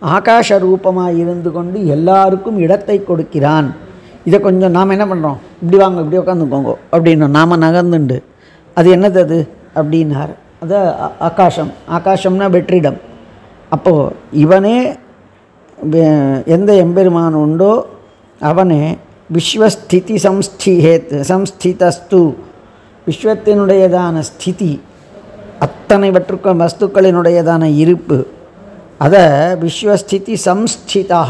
ஆகாஷ ரூபமாக இருந்து கொண்டு எல்லாருக்கும் இடத்தை கொடுக்கிறான். இதை கொஞ்சம் நாம் என்ன பண்ணுறோம், இப்படி வாங்க இப்படி உட்காந்துக்கோங்க அப்படின்னு நாம் நகர்ந்துண்டு அது என்னது அது அப்படின்னார். அது ஆகாசம். ஆகாசம்னா வெற்றிடம். அப்போது இவனே எந்த எம்பெருமான் உண்டோ அவனே விஸ்வஸ்திதி சம்ஸ்திதஸ்து, விஸ்வத்தினுடையதான ஸ்திதி அத்தனை வஸ்துக்களினுடையதான இருப்பு, அதை விஸ்வஸ்திதி சம்ஸ்திதா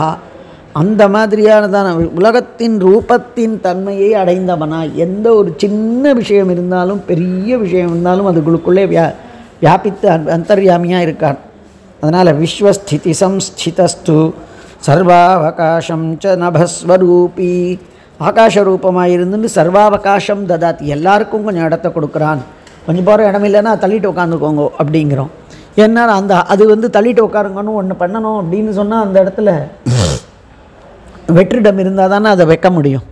அந்த மாதிரியானதான உலகத்தின் ரூபத்தின் தன்மையை அடைந்தவனாய் எந்த ஒரு சின்ன விஷயம் இருந்தாலும் பெரிய விஷயம் இருந்தாலும் அதுக்குள்ளுக்குள்ளே வியாபித்து அந்தர்யாமியாக இருக்கான். அதனால் விஸ்வஸ்திதி சம்ஸ்திதஸ்து சர்வாவகாசம் ச நபஸ்வரூபி, ஆகாஷ ரூபமாக இருந்துன்னு சர்வாவகாசம் ததாத்தி, எல்லாருக்கும் கொஞ்சம் இடத்த கொடுக்குறான். கொஞ்சம் போகிற இடம் இல்லைன்னா தள்ளிட்டு உட்காந்துக்கோங்க அப்படிங்கிறோம். ஏன்னா அது தள்ளிட்டு உட்காருங்கன்னு ஒன்று பண்ணணும் அப்படின்னு சொன்னால் அந்த இடத்துல வெற்றிடம் இருந்தால் தானே அதை வைக்க முடியும்.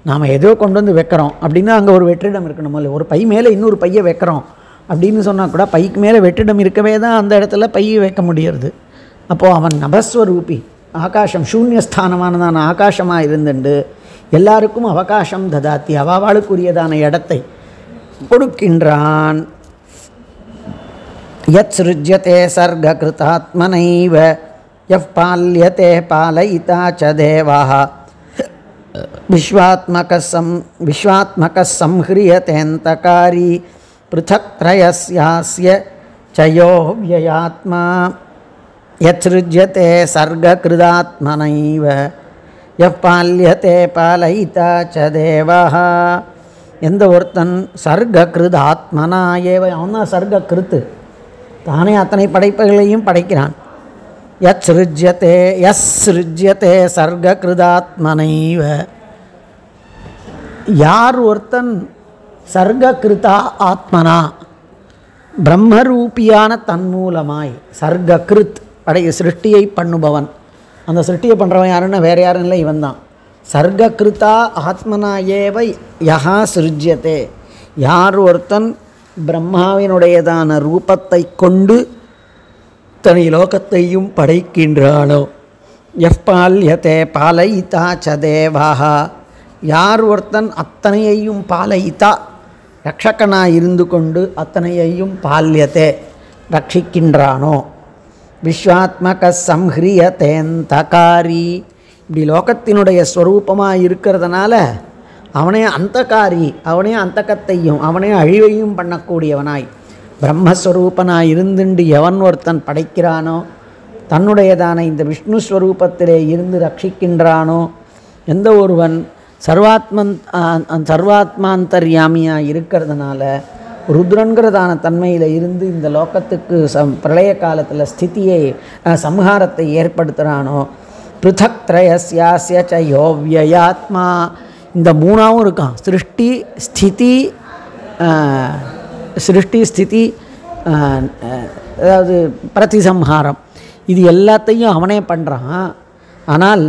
நாம் ஏதோ கொண்டு வந்து வைக்கிறோம் அப்படின்னா அங்கே ஒரு வெற்றிடம் இருக்கணும். இல்லை ஒரு பை மேலே இன்னொரு பையை வைக்கிறோம் அப்படின்னு சொன்னால் கூட பைக்கு மேலே வெற்றிடம் இருக்கவே தான் அந்த இடத்துல பையை வைக்க முடியறது. அப்போது அவன் நபஸ்வரூபி, ஆகாசம் சூன்யஸ்தானமானதான ஆகாசமாக இருந்துண்டு எல்லாருக்கும் அவகாசம் ததாத்தி, அவாவாளுக்குரியதான இடத்தை கொடுக்கின்றான். யத் சிருஜ்யதே சர்க கிருதாத்மனைவ யஃப் பால்யதே பாலயிதா ச தேவாः விஸ்வாத்மக சம்ஹ்ரியதேந்தகாரி பிருதக் த்ரயஸ்யாஸ்ய சயோ வ்யயாத்மா. யத் சிருஜ்யதே சர்க கிருதாத்மனைவ யஃப் பால்யதே பாலயிதா ச தேவாः, எந்த ஒருத்தன் சர்க கிருதாத்மனா ஏவ, அவன் தான் சர்க கிருத்து, தானே அத்தனை படைப்புகளையும் படைக்கிறான். யஸ்ருஜ்யதே சர்ககிருதாத்மனைவ. யார் ஒருத்தன் சர்ககிருதா ஆத்மனா பிரம்மரூபியான தன்மூலமாய் சர்ககிருத் சிருஷ்டியை பண்ணுபவன், அந்த சிருஷ்டியை பண்ணுறவன் யாருன்னா வேறு யாரும் இல்லை, இவன் தான். சர்ககிருதா ஆத்மனா ஏவ யஹா சிருஜ்யதே, யார் ஒருத்தன் பிரம்மாவினுடையதான ரூபத்தை கொண்டு தனி லோகத்தையும் படைக்கின்றானோ. எஃபால்யதே பாலயிதா ச தேவாஹா, யார் ஒருத்தன் அத்தனையையும் பாலயிதா ரக்ஷகனாக இருந்து கொண்டு அத்தனையையும் பால்யத்தே ரட்சிக்கின்றானோ. விஸ்வாத்மக சம்ஹ்ரியதேந்தகாரி, இப்படி லோகத்தினுடைய ஸ்வரூபமாக இருக்கிறதுனால அவனே அந்தகாரி, அவனே அந்தகத்தையும் அவனே அழிவையும் பண்ணக்கூடியவனாய் பிரம்மஸ்வரூபனாய் இருந்துண்டு எவன் ஒருத்தன் படைக்கிறானோ, தன்னுடையதான இந்த விஷ்ணு ஸ்வரூபத்திலே இருந்து ரட்சிக்கின்றானோ, எந்த ஒருவன் சர்வாத்மாந்தர்யாமியாக இருக்கிறதுனால ருத்ரன்கிறதான தன்மையில் இருந்து இந்த லோகத்துக்கு பிரளய காலத்தில் ஸ்திதியை சம்ஹாரத்தை ஏற்படுத்துகிறானோ. பிருதக் த்ரயஸ்யாஸ்ய ச யோவ்யயாத்மா, இந்த மூணாவும் இருக்கான். சிருஷ்டி ஸ்திதி அதாவது பிரதிசம்ஹாரம், இது எல்லாத்தையும் அவனே பண்ணுறான். ஆனால்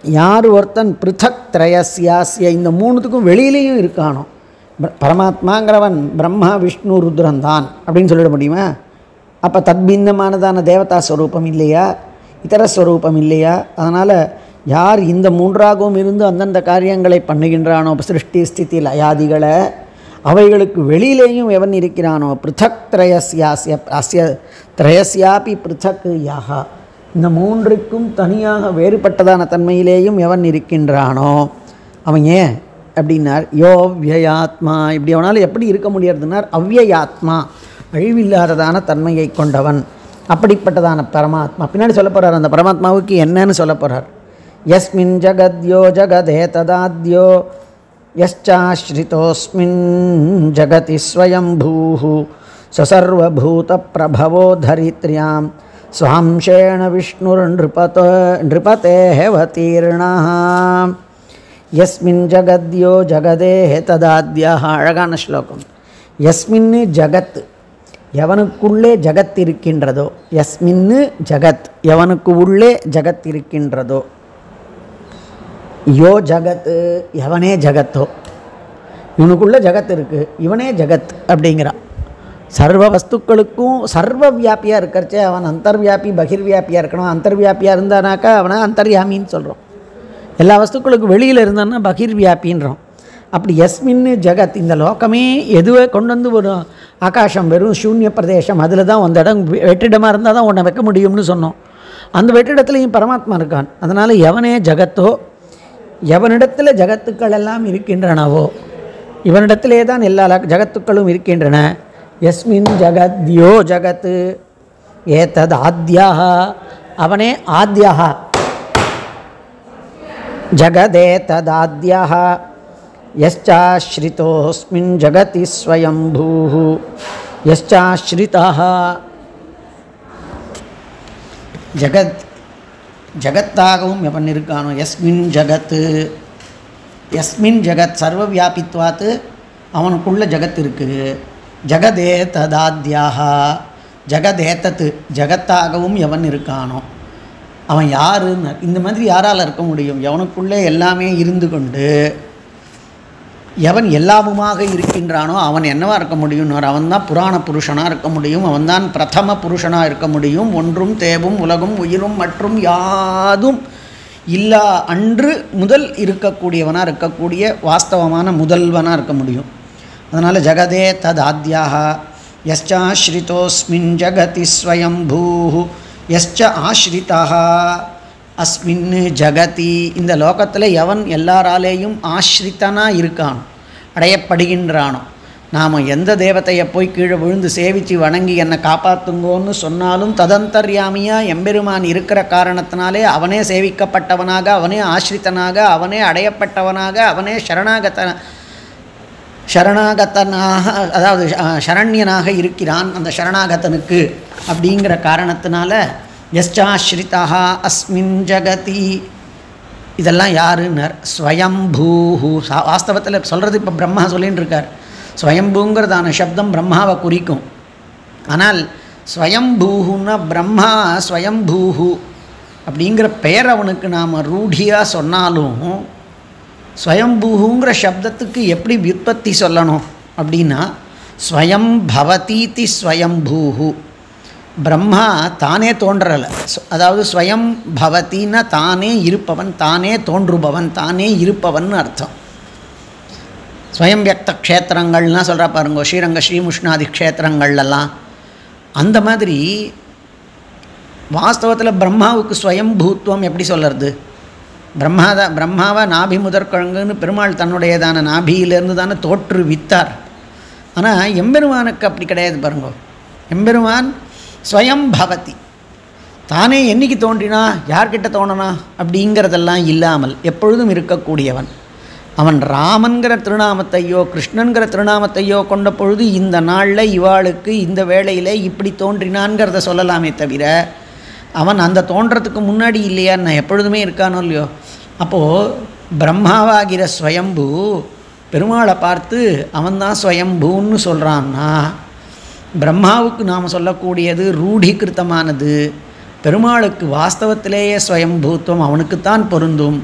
யார் ஒருத்தன் பிருதக் த்ரயஸ்யாஸ்ய, இந்த மூணுத்துக்கும் வெளியிலையும் இருக்கானோ, பரமாத்மாங்கிறவன் பிரம்மா விஷ்ணு ருத்ரன் தான் அப்படின்னு சொல்லிட முடியுமா? அப்போ தத்பின்னமானதான தேவதா ஸ்வரூபம் இல்லையா, இதர ஸ்வரூபம் இல்லையா? அதனால் யார் இந்த மூன்றாகவும் இருந்து அந்தந்த காரியங்களை பண்ணுகின்றானோ, சிருஷ்டி ஸ்திதி லயாதிகளை, அவைகளுக்கு வெளியிலேயும் எவன் இருக்கிறானோ, பிருதக் த்ரயஸ்யாஸ்ய அஸ்ய த்ரயஸ்யாபி பிருதக் யாஹா, இந்த மூன்றுக்கும் தனியாக வேறுபட்டதான தன்மையிலேயும் எவன் இருக்கின்றானோ அவன் ஏன் அப்படின்னார். யோ வியாத்மா, இப்படி அவனால் எப்படி இருக்க முடியறதுனார்? அவ்யயாத்மா, அழிவில்லாததான தன்மையை கொண்டவன், அப்படிப்பட்டதான பரமாத்மா. பின்னாடி சொல்ல போகிறார் அந்த பரமாத்மாவுக்கு என்னன்னு சொல்ல போகிறார். யஸ்மின் ஜகத்யோ ஜகதே ததாத்யோ யஸ்சாஸ்ரிதோஸ்மின் ஜகதி ஸ்வயம்பூஹு சசர்வபூத பிரபவோ தரித்ர்யாம் ஸ்வாம்சேண விஷ்ணுர் நிருபதேஹவதீர்ணः. யஸ்மின் ஜகத்யோ ஜகதேஹ ததாத்யஹ, அழகான ஸ்லோகம். யஸ்மின்னு ஜகத், எவனுக்குள்ளே ஜகத் இருக்கின்றதோ, யஸ்மின்னு ஜகத், எவனுக்கு உள்ளே ஜகத் இருக்கின்றதோ, யோ ஜகத், எவனே ஜகத்தோ, இவனுக்குள்ளே ஜகத் இருக்குது, இவனே ஜகத் அப்படிங்கிறான். சர்வ வஸ்துக்களுக்கும் சர்வ வியாபியாக இருக்கிறச்சே அவன் அந்தர்வியாபி பகிர்வியாபியாக இருக்கணும். அந்தர்வியாபியாக இருந்தானாக்கா அவனை அந்தர்யாமின்னு சொல்கிறோம். எல்லா வஸ்துக்களுக்கும் வெளியில் இருந்தான்னா பகிர்வியாபின்றோம். அப்படி யஸ்மின்னு ஜகத், இந்த லோகமே எதுவே கொண்டு வந்து ஒரு ஆகாசம் வெறும் சூன்ய பிரதேசம், அதில் தான் அந்த இடம் வெற்றிடமாக இருந்தால் தான் உன்னை வைக்க முடியும்னு சொன்னோம். அந்த வெற்றிடத்துலையும் பரமாத்மா இருக்கான். அதனால் எவனே ஜகத்தோ, எவனிடத்தில் ஜகத்துக்கள் எல்லாம் இருக்கின்றனவோ, இவனிடத்திலே தான் எல்லா ஜகத்துக்களும் இருக்கின்றன. யஸ்மின் ஜகத்யோ ஜகத் ஏதத் ஆத்யஹ, அவனே ஆத்யஹ, ஜகதே ததாத்யஹ யஸ்சாஸ்ரிதோஸ்மின் ஜகதி ஸ்வயம்பூஹு யஸ்சாஸ்ரிதஹ. ஜகத்தாகவும் எவன் இருக்கானோ, யஸ்மின் ஜகத், யஸ்மின் ஜகத் சர்வ வியாபித்வாத்து, அவனுக்குள்ள ஜகத் இருக்குது. ஜகதே ததாத்யாக, ஜகதேத்தத்து, ஜகத்தாகவும் எவன் இருக்கானோ அவன் யாருன்னு. இந்த மாதிரி யாரால் இருக்க முடியும்? எவனுக்குள்ளே எல்லாமே இருந்து கொண்டு எவன் எல்லாமுமாக இருக்கின்றானோ அவன் என்னவாக இருக்க முடியும்னார். அவன் தான் புராண புருஷனாக இருக்க முடியும், அவன்தான் பிரதம புருஷனாக இருக்க முடியும். ஒன்றும் தேவும் உலகும் உயிரும் மற்றும் யாதும் இல்லா அன்று முதல் இருக்கக்கூடியவனாக இருக்கக்கூடிய வாஸ்தவமான முதல்வனாக இருக்க முடியும். அதனால் ஜகதே ததாத்யாக யஸ்சாஸ்ரிதோஸ்மின் ஜகதி ஸ்வயம்பூஹு யஸ்ச ஆஸ்ரிதஹ அஸ்மின் ஜகதி, இந்த லோகத்தில் எவன் எல்லாராலேயும் ஆஸ்ரித்தனாக இருக்கான், அடையப்படுகின்றானோ. நாம் எந்த தேவத்தையை போய் கீழே விழுந்து சேவித்து வணங்கி என்னை காப்பாற்றுங்கோன்னு சொன்னாலும் ததந்தர்யாமியாக எம்பெருமான் இருக்கிற காரணத்தினாலே அவனே சேவிக்கப்பட்டவனாக, அவனே ஆஸ்ரித்தனாக, அவனே அடையப்பட்டவனாக, அவனே சரணாகத்தனாக, அதாவது சரண்யனாக இருக்கிறான் அந்த சரணாகத்தனுக்கு. அப்படிங்கிற காரணத்தினால யஸ்சாஸ்ரிதா அஸ்மின் ஜகதி. இதெல்லாம் யாருன்னர்? ஸ்வயம்பூஹு. வாஸ்தவத்தில் சொல்கிறது இப்போ பிரம்மா சொல்லின்னு இருக்கார். ஸ்வயம்பூங்கிறதான சப்தம் பிரம்மாவை குறிக்கும். ஆனால் ஸ்வயம்பூஹுன்னா பிரம்மா ஸ்வயம்பூஹு அப்படிங்கிற பெயர் அவனுக்கு நாம் ரூಢியாக சொன்னாலும் ஸ்வயம்பூஹுங்கிற சப்தத்துக்கு எப்படி வியுற்பத்தி சொல்லணும் அப்படின்னா ஸ்வயம் பவதீதி ஸ்வயம்பூஹு. பிரம்மா தானே தோன்றலை. அதாவது ஸ்வயம் பவத்தின்னா தானே இருப்பவன், தானே தோன்றுபவன், தானே இருப்பவன் அர்த்தம். ஸ்வயம் வியக்த க்ஷேத்திரங்கள்லாம் சொல்கிறா பாருங்க, ஸ்ரீரங்க ஸ்ரீமுஷ்ணாதி க்ஷேத்திரங்கள்லாம். அந்த மாதிரி வாஸ்தவத்தில் பிரம்மாவுக்கு ஸ்வயம்பூத்துவம் எப்படி சொல்கிறது? பிரம்மாவை நாபி முதற்கழங்குன்னு பெருமாள் தன்னுடையதான நாபியிலேருந்து தானே தோற்றுவித்தார். ஆனால் எம்பெருமானுக்கு அப்படி கிடையாது பாருங்க. எம்பெருமான் ஸ்வயம் பவதி, தானே என்றைக்கு தோன்றினா, யார்கிட்ட தோணனா அப்படிங்கிறதெல்லாம் இல்லாமல் எப்பொழுதும் இருக்கக்கூடியவன். அவன் ராமன்கிற திருநாமத்தையோ கிருஷ்ணன்கிற திருநாமத்தையோ கொண்ட பொழுது இந்த நாளில் இவாளுக்கு இந்த வேளையில் இப்படி தோன்றினான்கிறத சொல்லலாமே தவிர அவன் அந்த தோன்றத்துக்கு முன்னாடி இல்லையா, நான் எப்பொழுதுமே இருக்கானோ இல்லையோ. அப்போது பிரம்மாவாகிற ஸ்வயம்பூ பெருமாளை பார்த்து அவன்தான் ஸ்வயம்பூன்னு சொல்கிறான்னா, பிரம்மாவுக்கு நாம் சொல்லக்கூடியது ரூಢீகிருத்தமானது. பெருமாளுக்கு வாஸ்தவத்திலேயே ஸ்வயம்பூத்துவம் அவனுக்குத்தான் பொருந்தும்.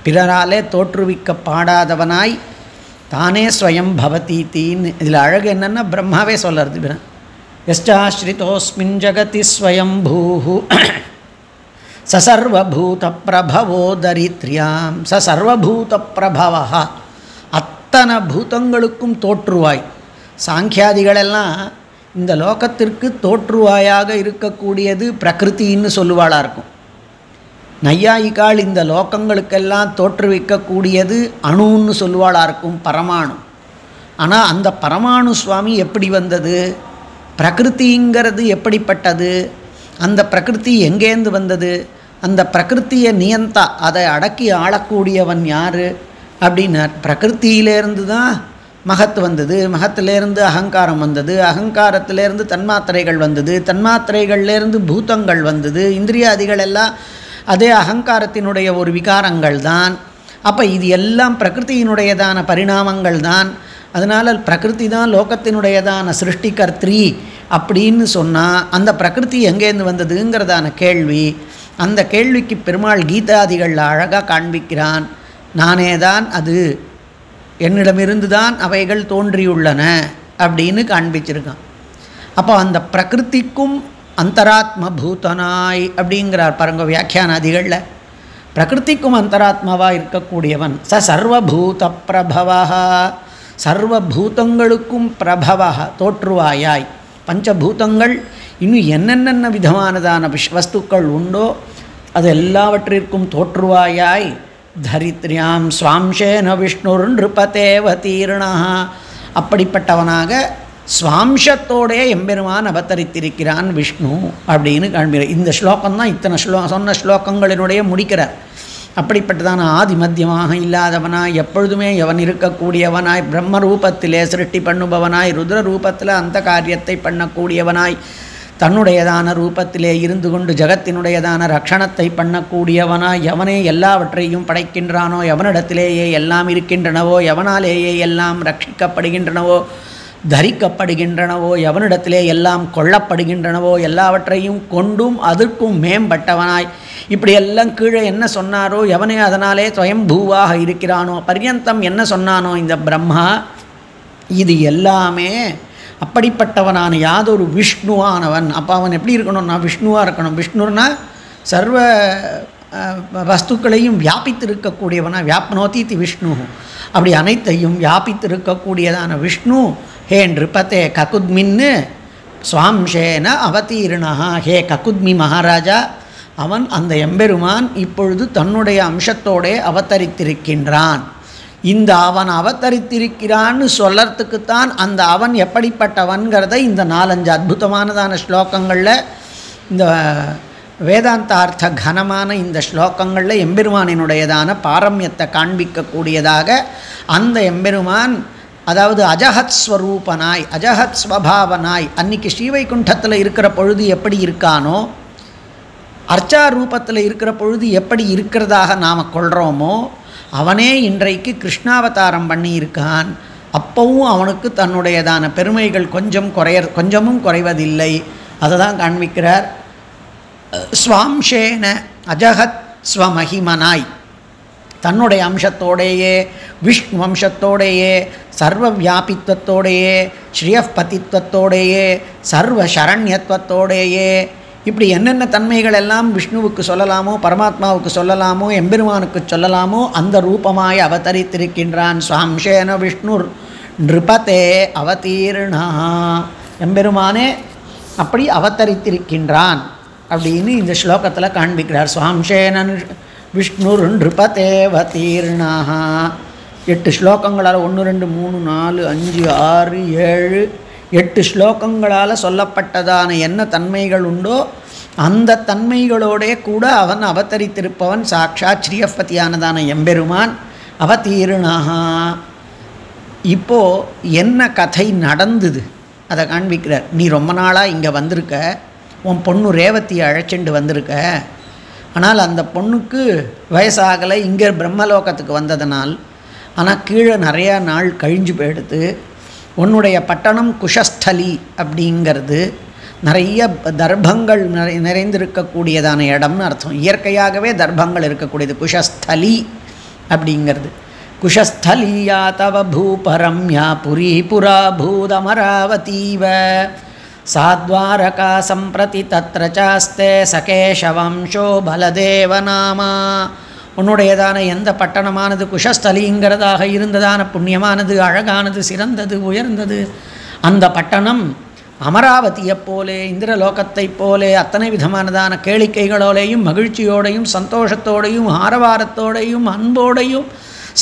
பிறராலே தோற்றுவிக்கப்பாடாதவனாய் தானே ஸ்வயம் பவதீத்தின்னு. இதில் அழகு என்னென்னா பிரம்மாவே சொல்கிறது. யஸ்சாஸ்ரிதோஸ்மின் ஜகதி ஸ்வயம்பூஹு சசர்வபூத பிரபவோ தரித்ரியாம். சர்வபூத பிரபவா, அத்தனை பூதங்களுக்கும் தோற்றுவாய். சாங்கியாதிகளெல்லாம் இந்த லோகத்திற்கு தோற்றுவாயாக இருக்கக்கூடியது பிரகிருத்தின்னு சொல்லுவாளாக இருக்கும். நையாயிகாள் இந்த லோகங்களுக்கெல்லாம் தோற்றுவிக்கக்கூடியது அணுன்னு சொல்லுவாளாக இருக்கும், பரமாணு. ஆனால் அந்த பரமாணு சுவாமி எப்படி வந்தது, பிரகிருத்திங்கிறது எப்படிப்பட்டது, அந்த பிரகிருதி எங்கேருந்து வந்தது, அந்த பிரகிருத்தியை நியந்தா அதை அடக்கி ஆளக்கூடியவன் யார் அப்படின்னார். பிரகிருத்தியிலேருந்து தான் மகத்து வந்தது, மகத்திலேருந்து அகங்காரம் வந்தது, அகங்காரத்திலேருந்து தன்மாத்திரைகள் வந்தது, தன்மாத்திரைகள்லேருந்து பூதங்கள் வந்தது, இந்திரியாதிகள் எல்லாம் அதே அகங்காரத்தினுடைய ஒரு விகாரங்கள் தான். அப்போ இது எல்லாம் பிரகிருத்தியினுடையதான பரிணாமங்கள் தான். அதனால் பிரகிருதி தான் லோகத்தினுடையதான சிருஷ்டிகர்த்ரி அப்படின்னு சொன்னால் அந்த பிரகிருதி எங்கேருந்து வந்ததுங்கிறதான கேள்வி. அந்த கேள்விக்கு பெருமாள் கீதாதிகளில் அழகாக காண்பிக்கிறான். நானே தான் அது, என்னிடமிருந்து தான் அவைகள் தோன்றியுள்ளன அப்படின்னு காண்பிச்சிருக்கான். அப்போ அந்த பிரகிருதிக்கும் அந்தராத்ம பூதனாய் அப்படிங்கிறார் பாருங்க வியாக்கியானாதிகளில். பிரகிருதிக்கும் அந்தராத்மாவாக இருக்கக்கூடியவன் சர்வபூத பிரபவா, சர்வபூதங்களுக்கும் பிரபவா தோற்றுவாயாய். பஞ்சபூதங்கள் இன்னும் என்னென்ன விதமானதான வஸ்துக்கள் உண்டோ அது எல்லாவற்றிற்கும் தோற்றுவாயாய். தரித்ரியாம் ஸ்வாம்சேன விஷ்ணுர் நிருபதேவதீர்ணா, அப்படிப்பட்டவனாக ஸ்வாம்சத்தோடைய எம்பெருமான் அவதரித்திருக்கிறான் விஷ்ணு அப்படின்னு காண்பிக்கிறார். இந்த ஸ்லோகம்தான் இத்தனை சொன்ன ஸ்லோகங்களினுடைய முடிக்கிறார். அப்படிப்பட்டதான ஆதி மத்தியமாக இல்லாதவனாய் எப்பொழுதுமே எவன் இருக்கக்கூடியவனாய் பிரம்ம ரூபத்திலே சிருஷ்டி பண்ணுபவனாய் ருத்ர ரூபத்தில் அந்த காரியத்தை பண்ணக்கூடியவனாய் தன்னுடையதான ரூபத்திலே இருந்து கொண்டு ஜகத்தினுடையதான ரக்ஷணத்தை பண்ணக்கூடியவனாய் எவனே எல்லாவற்றையும் படைக்கின்றானோ, எவனிடத்திலேயே எல்லாம் இருக்கின்றனவோ, எவனாலேயே எல்லாம் ரட்சிக்கப்படுகின்றனவோ தரிக்கப்படுகின்றனவோ, எவனிடத்திலே எல்லாம் கொள்ளப்படுகின்றனவோ எல்லாவற்றையும் கொண்டும் அதற்கும் மேம்பட்டவனாய் இப்படியெல்லாம் கீழே என்ன சொன்னாரோ எவனே அதனாலே ஸ்வயம்பூவாக இருக்கிறானோ பர்யந்தம் என்ன சொன்னானோ இந்த பிரம்மா, இது எல்லாமே அப்படிப்பட்டவனான யாதொரு விஷ்ணுவானவன். அப்போ அவன் எப்படி இருக்கணும்னா விஷ்ணுவாக இருக்கணும். விஷ்ணுன்னா சர்வ வஸ்துக்களையும் வியாபித்திருக்கக்கூடியவனா, வியாப்னோதி விஷ்ணு, அப்படி அனைத்தையும் வியாபித்திருக்கக்கூடியதான விஷ்ணு ஹே நிருபதே ககுத்மின்னு ஸ்வாம்சேன அவதீர்ணா. ஹே ககுத்மி மகாராஜா, அவன் அந்த எம்பெருமான் இப்பொழுது தன்னுடைய அம்சத்தோடே அவதரித்திருக்கின்றான். இந்த அவன் அவதரித்திருக்கிறான்னு சொல்லறதுக்குத்தான் அந்த அவன் எப்படிப்பட்டவன்கிறத இந்த 4-5 அற்புதமானதான ஸ்லோகங்களில், இந்த வேதாந்தார்த்த கனமான இந்த ஸ்லோகங்களில் எம்பெருமானினுடையதான பாரம்யத்தை காண்பிக்கக்கூடியதாக அந்த எம்பெருமான், அதாவது அஜஹத் ஸ்வரூபனாய் அஜஹத் ஸ்வபாவனாய் அன்றைக்கி ஸ்ரீவைகுண்டத்தில் இருக்கிற பொழுது எப்படி இருக்கானோ அர்ச்சா ரூபத்தில் இருக்கிற பொழுது எப்படி இருக்கிறதாக நாம் கொள்கிறோமோ அவனே இன்றைக்கு கிருஷ்ணாவதாரம் பண்ணியிருக்கான். அப்பவும் அவனுக்கு தன்னுடையதான பெருமைகள் கொஞ்சமும் குறைவதில்லை. அதை தான் காண்பிக்கிறார். ஸ்வாம்சேன அஜகத் ஸ்வமகிமனாய், தன்னுடைய அம்சத்தோடையே விஷ்ணு வம்சத்தோடையே சர்வ வியாபித்வத்தோடையே ஸ்ரீயப்பதித்வத்தோடையே சர்வ சரண்யத்துவத்தோடையே இப்படி என்னென்ன தன்மைகள் எல்லாம் விஷ்ணுவுக்கு சொல்லலாமோ பரமாத்மாவுக்கு சொல்லலாமோ எம்பெருமானுக்கு சொல்லலாமோ அந்த ரூபமாய் அவதரித்திருக்கின்றான். ஸ்வாம்சேன விஷ்ணு நிருபதே அவதீர்ணா, எம்பெருமானே அப்படி அவதரித்திருக்கின்றான் அப்படின்னு இந்த ஸ்லோகத்தில் காண்பிக்கிறார். ஸ்வாம்சேன விஷ்ணுர் நிருபதே அவதீர்ணா. 8 ஸ்லோகங்களால் 1 2 3 4 5 6 7 8 ஸ்லோகங்களால் சொல்லப்பட்டதான என்ன தன்மைகள் உண்டோ அந்த தன்மைகளோடே கூட அவன் அவதரித்திருப்பவன் சாக்ஷாத் ஸ்ரீயப்பதியானதான எம்பெருமான். அவதீர்ணாக இப்போது என்ன கதை நடந்தது அதை காண்பிக்கிறார். நீ ரொம்ப நாளாக இங்கே வந்திருக்க, உன் பொண்ணு ரேவதியை அழைச்சிட்டு வந்திருக்க. ஆனால் அந்த பொண்ணுக்கு வயசாகலை, இங்கே பிரம்மலோகத்துக்கு வந்ததனால். ஆனால் கீழே நிறையா நாள் கழிஞ்சு போயிடுது. உன்னுடைய பட்டணம் குஷஸ்தலி அப்படிங்கிறது நிறைய தர்ப்பங்கள் நிறைந்திருக்கக்கூடியதான இடம்னு அர்த்தம். இயற்கையாகவே தர்ப்பங்கள் இருக்கக்கூடியது குஷஸ்தலி அப்படிங்கிறது. குஷஸ்தலியா தவ பூபரம்யா புரி புரா பூதமராவதீவ சாத்வாரகா சம்பிரதி தத்ர சாஸ்தே சகேஷவம்சோ பலதேவ நாமா. உன்னுடையதான எந்த பட்டணமானது குஷஸ்தலிங்கிறதாக இருந்ததான புண்ணியமானது, அழகானது, சிறந்தது, உயர்ந்தது, அந்த பட்டணம் அமராவதியைப் போலே இந்திரலோகத்தைப் போலே அத்தனை விதமானதான கேளிக்கைகளோடையும் மகிழ்ச்சியோடையும் சந்தோஷத்தோடையும் ஆரவாரத்தோடையும் அன்போடையும்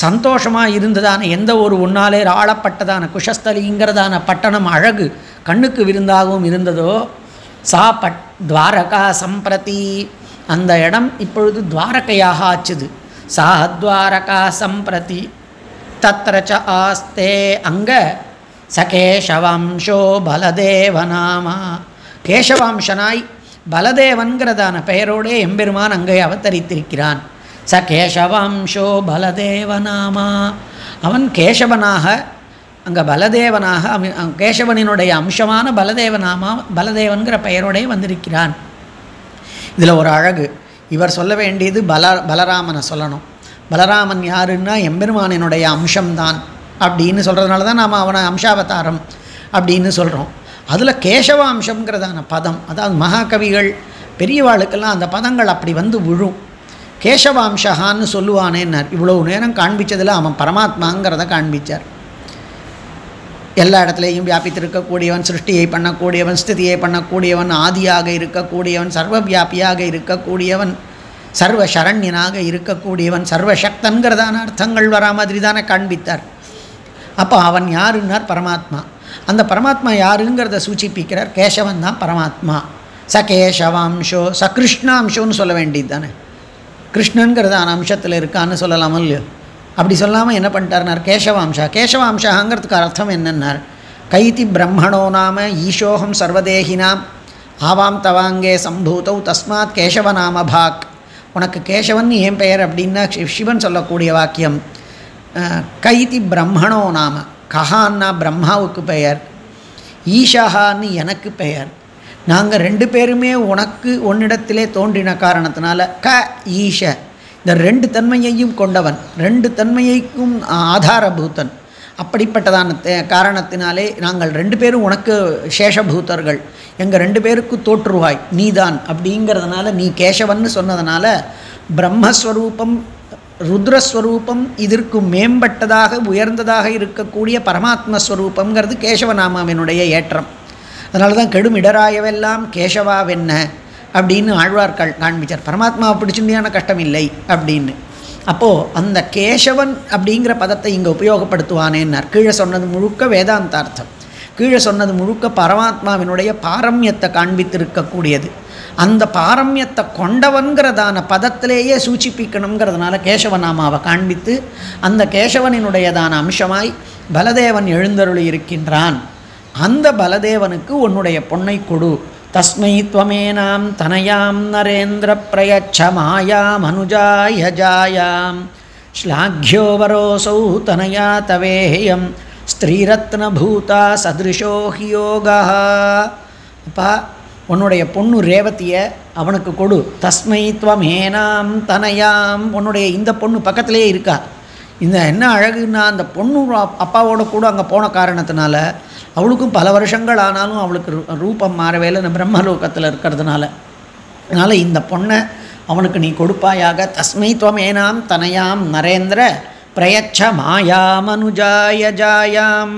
சந்தோஷமாக இருந்ததான எந்த ஒரு உன்னாலே ஆளப்பட்டதான குஷஸ்தலிங்கிறதான பட்டணம் அழகு கண்ணுக்கு விருந்தாகவும் இருந்ததோ சா துவாரகா சம்பிரதி, அந்த இடம் இப்பொழுது துவாரகையாக ஆச்சுது. சாத்வாரகா சம்பிரதி தத்ர ச ஆஸ்தே, அங்கே சகேஷவம்சோ பலதேவ நாமா, கேசவாம்சனாய் பலதேவன்கிறதான பெயரோடே எம்பெருமான் அங்கே அவதரித்திருக்கிறான். சகேஷவம்சோ பலதேவ நாமா, அவன் கேசவனாக அங்கே பலதேவனாக கேசவனினுடைய அம்சமான பலதேவன்கிற பெயரோடே வந்திருக்கிறான். இதில் ஒரு அழகு, இவர் சொல்ல வேண்டியது பலராமனை சொல்லணும். பலராமன் யாருன்னா எம்பெருமானினுடைய அம்சம்தான் அப்படின்னு சொல்கிறதுனால தான் நாம் அவனை அம்சாவதாரம் அப்படின்னு சொல்கிறோம். அதில் கேசவ அம்சங்கிறதான பதம், அதாவது மகாகவிகள் பெரியவாளுக்கெல்லாம் அந்த பதங்கள் அப்படி வந்து விழும். கேசவாம்சகான்னு சொல்லுவானேன்னார். இவ்வளவு நேரம் காண்பித்ததில் அவன் பரமாத்மாங்கிறத காண்பித்தார். எல்லா இடத்துலையும் வியாபித்திருக்கக்கூடியவன், சிருஷ்டியை பண்ணக்கூடியவன், ஸ்திதியை பண்ணக்கூடியவன், ஆதியாக இருக்கக்கூடியவன், சர்வ வியாபியாக இருக்கக்கூடியவன், சர்வ சரண்யனாக இருக்கக்கூடியவன், சர்வசக்தன்கிறதான அர்த்தங்கள் வரா மாதிரி தானே காண்பித்தார். அப்போ அவன் யாருன்னார்? பரமாத்மா. அந்த பரமாத்மா யாருங்கிறத சூச்சிப்பிக்கிறார். கேசவன் தான் பரமாத்மா. கேசவாம்சோ கிருஷ்ணாம்சோன்னு சொல்ல வேண்டியது தானே. கிருஷ்ணன்கிறதான அம்சத்தில் இருக்கான்னு சொல்லலாமோ இல்லையோ? அப்படி சொல்லாமல் என்ன பண்ணிட்டார்னார்? கேசவாம்சா. கேசவாம்சாங்கிறதுக்கு அர்த்தம் என்னன்னார்? கைதி பிரம்மணோ நாம ஈஷோகம் சர்வதேகினாம் ஆவாம் தவாங்கே சம்பூதௌ தஸ்மாத் கேசவநாம பாக். உனக்கு கேசவன் ஏன் பெயர் அப்படின்னா சிவன் சொல்லக்கூடிய வாக்கியம். கைதி பிரம்மணோ நாம, கஹான்னா பிரம்மாவுக்கு பெயர், ஈஷான்னு எனக்கு பெயர். நாங்கள் 2 பேருமே உனக்கு உன்னிடத்திலே தோன்றின காரணத்தினால ஈஷ, இந்த 2 தன்மையையும் கொண்டவன், 2 தன்மையைக்கும் ஆதாரபூத்தன். அப்படிப்பட்டதான காரணத்தினாலே நாங்கள் 2 பேரும் உனக்கு சேஷபூத்தர்கள், எங்கள் 2 பேருக்கு தோற்றுவாய் நீதான். அப்படிங்கிறதுனால நீ கேசவன்னு சொன்னதுனால பிரம்மஸ்வரூபம் ருத்ரஸ்வரூபம் இதற்கு மேம்பட்டதாக உயர்ந்ததாக இருக்கக்கூடிய பரமாத்மஸ்வரூபங்கிறது கேசவநாமாவினுடைய ஏற்றம். அதனால தான் கெடும் இடராயவெல்லாம் கேசவாவென்ன அப்படின்னு ஆழ்வார்கள் காண்பிச்சார். பரமாத்மாவை பிடிச்சிருந்தியான கஷ்டம் இல்லை அப்படின்னு. அப்போது அந்த கேசவன் அப்படிங்கிற பதத்தை இங்கே உபயோகப்படுத்துவானேன்னார். கீழே சொன்னது முழுக்க வேதாந்தார்த்தம், கீழே சொன்னது முழுக்க பரமாத்மாவினுடைய பாரம்யத்தை காண்பித்திருக்கக்கூடியது. அந்த பாரம்யத்தை கொண்டவன்கிறதான பதத்திலேயே சூச்சிப்பிக்கணுங்கிறதுனால கேசவநாமாவை காண்பித்து அந்த கேசவனினுடையதான அம்சமாய் பலதேவன் எழுந்தருளி இருக்கின்றான். அந்த பலதேவனுக்கு உன்னுடைய பொன்னை கொடு, தஸ்மை த்வமேனாம் தனயாம் நரேந்திர பிரயச்ச மாயாமனுஜாய ஜாயாம் ஸ்லாக்யோ வரோசௌ தனயா தவேயம் ஸ்திரீரத்னபூதா சதிருஷோ ஹி யோகா. அப்பா, உன்னுடைய பொண்ணு ரேவதியை அவனுக்கு கொடு. தஸ்மை த்வமேனாம் தனயாம், உன்னுடைய இந்த பொண்ணு பக்கத்திலே இருக்கா. இந்த என்ன அழகுன்னா, அந்த பொண்ணு அப்பாவோட கூட அங்கே போன காரணத்தினால அவளுக்கும் பல வருஷங்கள் ஆனாலும் அவளுக்கு ரூபம் மாறவே இல்லை, பிரம்மலோகத்தில் இருக்கிறதுனால. அதனால் இந்த பொண்ணை அவனுக்கு நீ கொடுப்பாயாக. தஸ்மை த்வமேனாம் தனயாம் நரேந்திர பிரயச்ச மாயாமனுஜாய ஜாயாம்.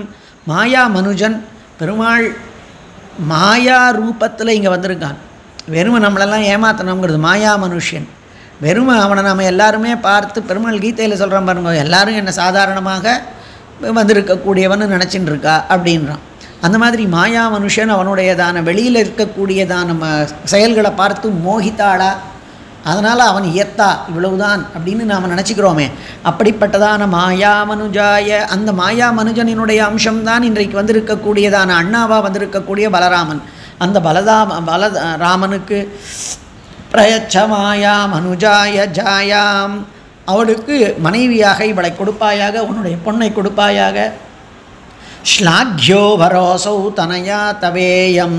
மாயாமனுஜன் பெருமாள் மாயா ரூபத்தில் இங்கே வந்திருக்கான். வெறுமை நம்மளெல்லாம் ஏமாத்தணுங்கிறது மாயா மனுஷன். வெறுமை அவனை நம்ம எல்லாருமே பார்த்து பெருமாள் கீதையில் சொல்கிறான் பாருங்க, எல்லாரும் என்ன சாதாரணமாக வந்திருக்கக்கூடியவன்னு நினச்சின்னு இருக்கா அப்படின்றான். அந்த மாதிரி மாயா மனுஷன் அவனுடையதான வெளியில் இருக்கக்கூடியதான செயல்களை பார்த்து மோகித்தாளா, அதனால் அவன் இயத்தா இவ்வளவுதான் அப்படின்னு நாம் நினச்சிக்கிறோமே. அப்படிப்பட்டதான மாயாமனுஜாய, அந்த மாயாமனுஜனினுடைய அம்சம்தான் இன்றைக்கு வந்திருக்கக்கூடியதான அண்ணாவா வந்திருக்கக்கூடிய பலராமன். அந்த ராமனுக்கு பிரயச்ச மாயாமனுஜாய ஜாயாம், அவளுக்கு மனைவியாக இவளை கொடுப்பாயாக, உன்னுடைய பொண்ணை கொடுப்பாயாக. ஸ்லாக்யோ வரோசௌ தனயா தவேயம்,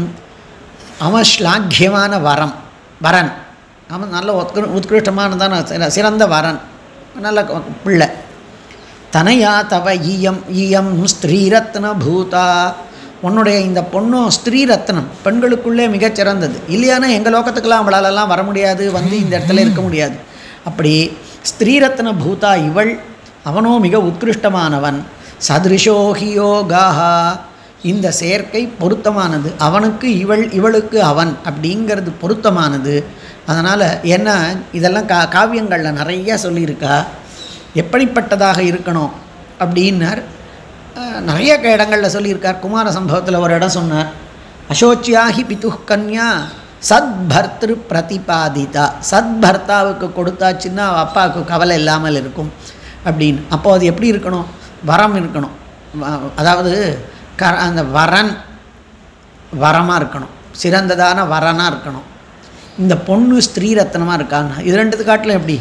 அவன் ஸ்லாக்கியமான வரன், அவன் நல்ல உத்கிருஷ்டமானதான சிறந்த வரன், நல்ல பிள்ளை. தனயா தவ ஈயம் ஸ்திரீரத்ன பூதா, உன்னுடைய இந்த பொண்ணும் ஸ்திரீரத்னம், பெண்களுக்குள்ளே மிகச்சிறந்தது. இல்லையானா எங்கள் லோகத்துக்கெல்லாம் அவளாலெல்லாம் வர முடியாது, வந்து இந்த இடத்துல இருக்க முடியாது. அப்படி ஸ்திரீரத்ன பூதா இவள், அவனோ மிக உத்கிருஷ்டமானவன். சதிருஷோஹி யோகாஹா, இந்த சேர்க்கை பொருத்தமானது. அவனுக்கு இவள், இவளுக்கு அவன் அப்படிங்கிறது பொருத்தமானது. அதனால் என்ன இதெல்லாம் காவியங்களில் நிறையா சொல்லியிருக்கா. எப்படிப்பட்டதாக இருக்கணும் அப்படின்னார், நிறைய இடங்களில் சொல்லியிருக்கார். குமார சம்பவத்தில் ஒரு இடம் சொன்னார், அசோச்சியாகி பிதுக்கன்யா சத்பர்த்திரு பிரதிபாதிதா, சத்பர்த்தாவுக்கு கொடுத்தாச்சுன்னா அப்பாவுக்கு கவலை இல்லாமல் இருக்கும் அப்படின்னு. அப்போது அது எப்படி இருக்கணும், வரம் இருக்கணும். அதாவது அந்த வரமாக இருக்கணும், சிறந்ததான வரனாக இருக்கணும். இந்த பொண்ணு ஸ்திரீ ரத்னமாக இருக்காங்க. இது ரெண்டு காட்டில் எப்படி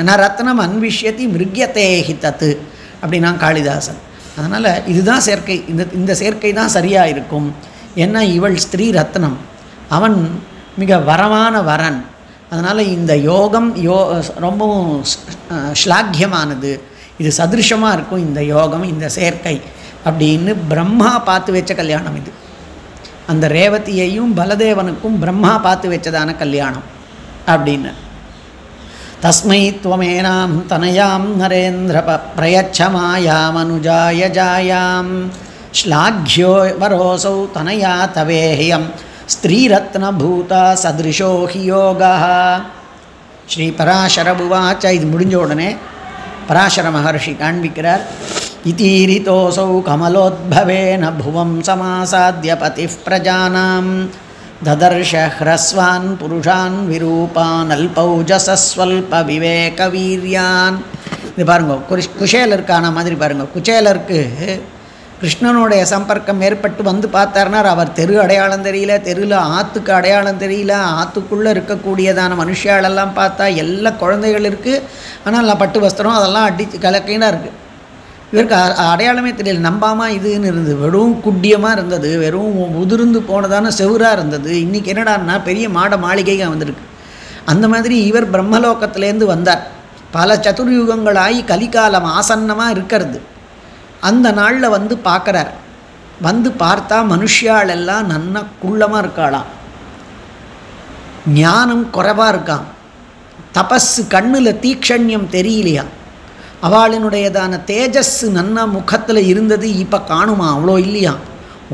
ந ரத்னம் அன்விஷ்யத்தி மிருக்யத்தேஹி தத்து அப்படின்னா காளிதாசன். அதனால் இதுதான் சேர்க்கை, இந்த சேர்க்கை தான் சரியாக இருக்கும். ஏன்னா இவள் ஸ்திரீ ரத்னம், அவன் மிக வரமான வரன். அதனால் இந்த யோகம் ரொம்பவும் ஸ்லாக்கியமானது, இது சதிருஷமாக இருக்கும் இந்த யோகம், இந்த சேர்க்கை அப்படின்னு பிரம்மா பார்த்து வச்ச கல்யாணம் இது. அந்த ரேவதியையும் பலதேவனுக்கும் பிரம்மா பார்த்து வச்சதான கல்யாணம் அப்படின்னு. தஸ்மை த்வமேனாம் தனயாம் நரேந்திர பிரயச்ச மாயாமனுஜாய ஜாயாம் ஸ்லாக்யோ வரோசௌ தனயா தவேஹ்யம் ஸ்திரீரத்னபூதா சதிருஷோ ஹி யோகா. ஸ்ரீ பராசரபுவாச்ச. இது முடிஞ்ச உடனே பராசர மகர்ஷி காண்பிக்கிறார், இதீரிதோசௌ கமலோத்பவேன புவம் சமாசாத்ய பதிஃ பிரஜானாம் ததர்ஷ ஹ்ரஸ்வான் புருஷான் விரூபான் அல்பௌஜசஸ்வல்ப விவேக வீரியான். இது பாருங்க, குசேலருக்கான மாதிரி பாருங்க. குச்சேலருக்கு கிருஷ்ணனுடைய சம்பர்க்கம் ஏற்பட்டு வந்து பார்த்தார்னா அவர் தெரு அடையாளம் தெரியல, தெருவில் ஆற்றுக்கு அடையாளம் தெரியல, ஆற்றுக்குள்ளே இருக்கக்கூடியதான மனுஷாலெல்லாம் பார்த்தா எல்லா குழந்தைகள் இருக்குது, ஆனால் பட்டு வஸ்திரம் அதெல்லாம் அடித்து கலக்கினா இருக்குது. இவருக்கு அடையாளமே தெரியல, நம்பாமல் இதுன்னு இருந்தது. வெறும் குட்டியமாக இருந்தது, வெறும் உதிர்ந்து போனதான செவுராக இருந்தது. இன்றைக்கி என்னடான்னா பெரிய மாட மாளிகையாக வந்திருக்கு. அந்த மாதிரி இவர் பிரம்மலோகத்திலேருந்து வந்தார். பல சதுர்யுகங்களாகி கலிகாலம் ஆசன்னமாக இருக்கிறது. அந்த நாளில் வந்து பார்க்குறார். வந்து பார்த்தா மனுஷியாலெல்லாம் நன்னா குள்ளமாக இருக்காளாம், ஞானம் குறைவாக இருக்கான், தபஸு கண்ணில் தீக்ஷண்யம் தெரியலையா, அவளினுடையதான தேஜஸ் நன்னா முகத்தில் இருந்தது, இப்போ காணுமா அவ்வளோ இல்லையா,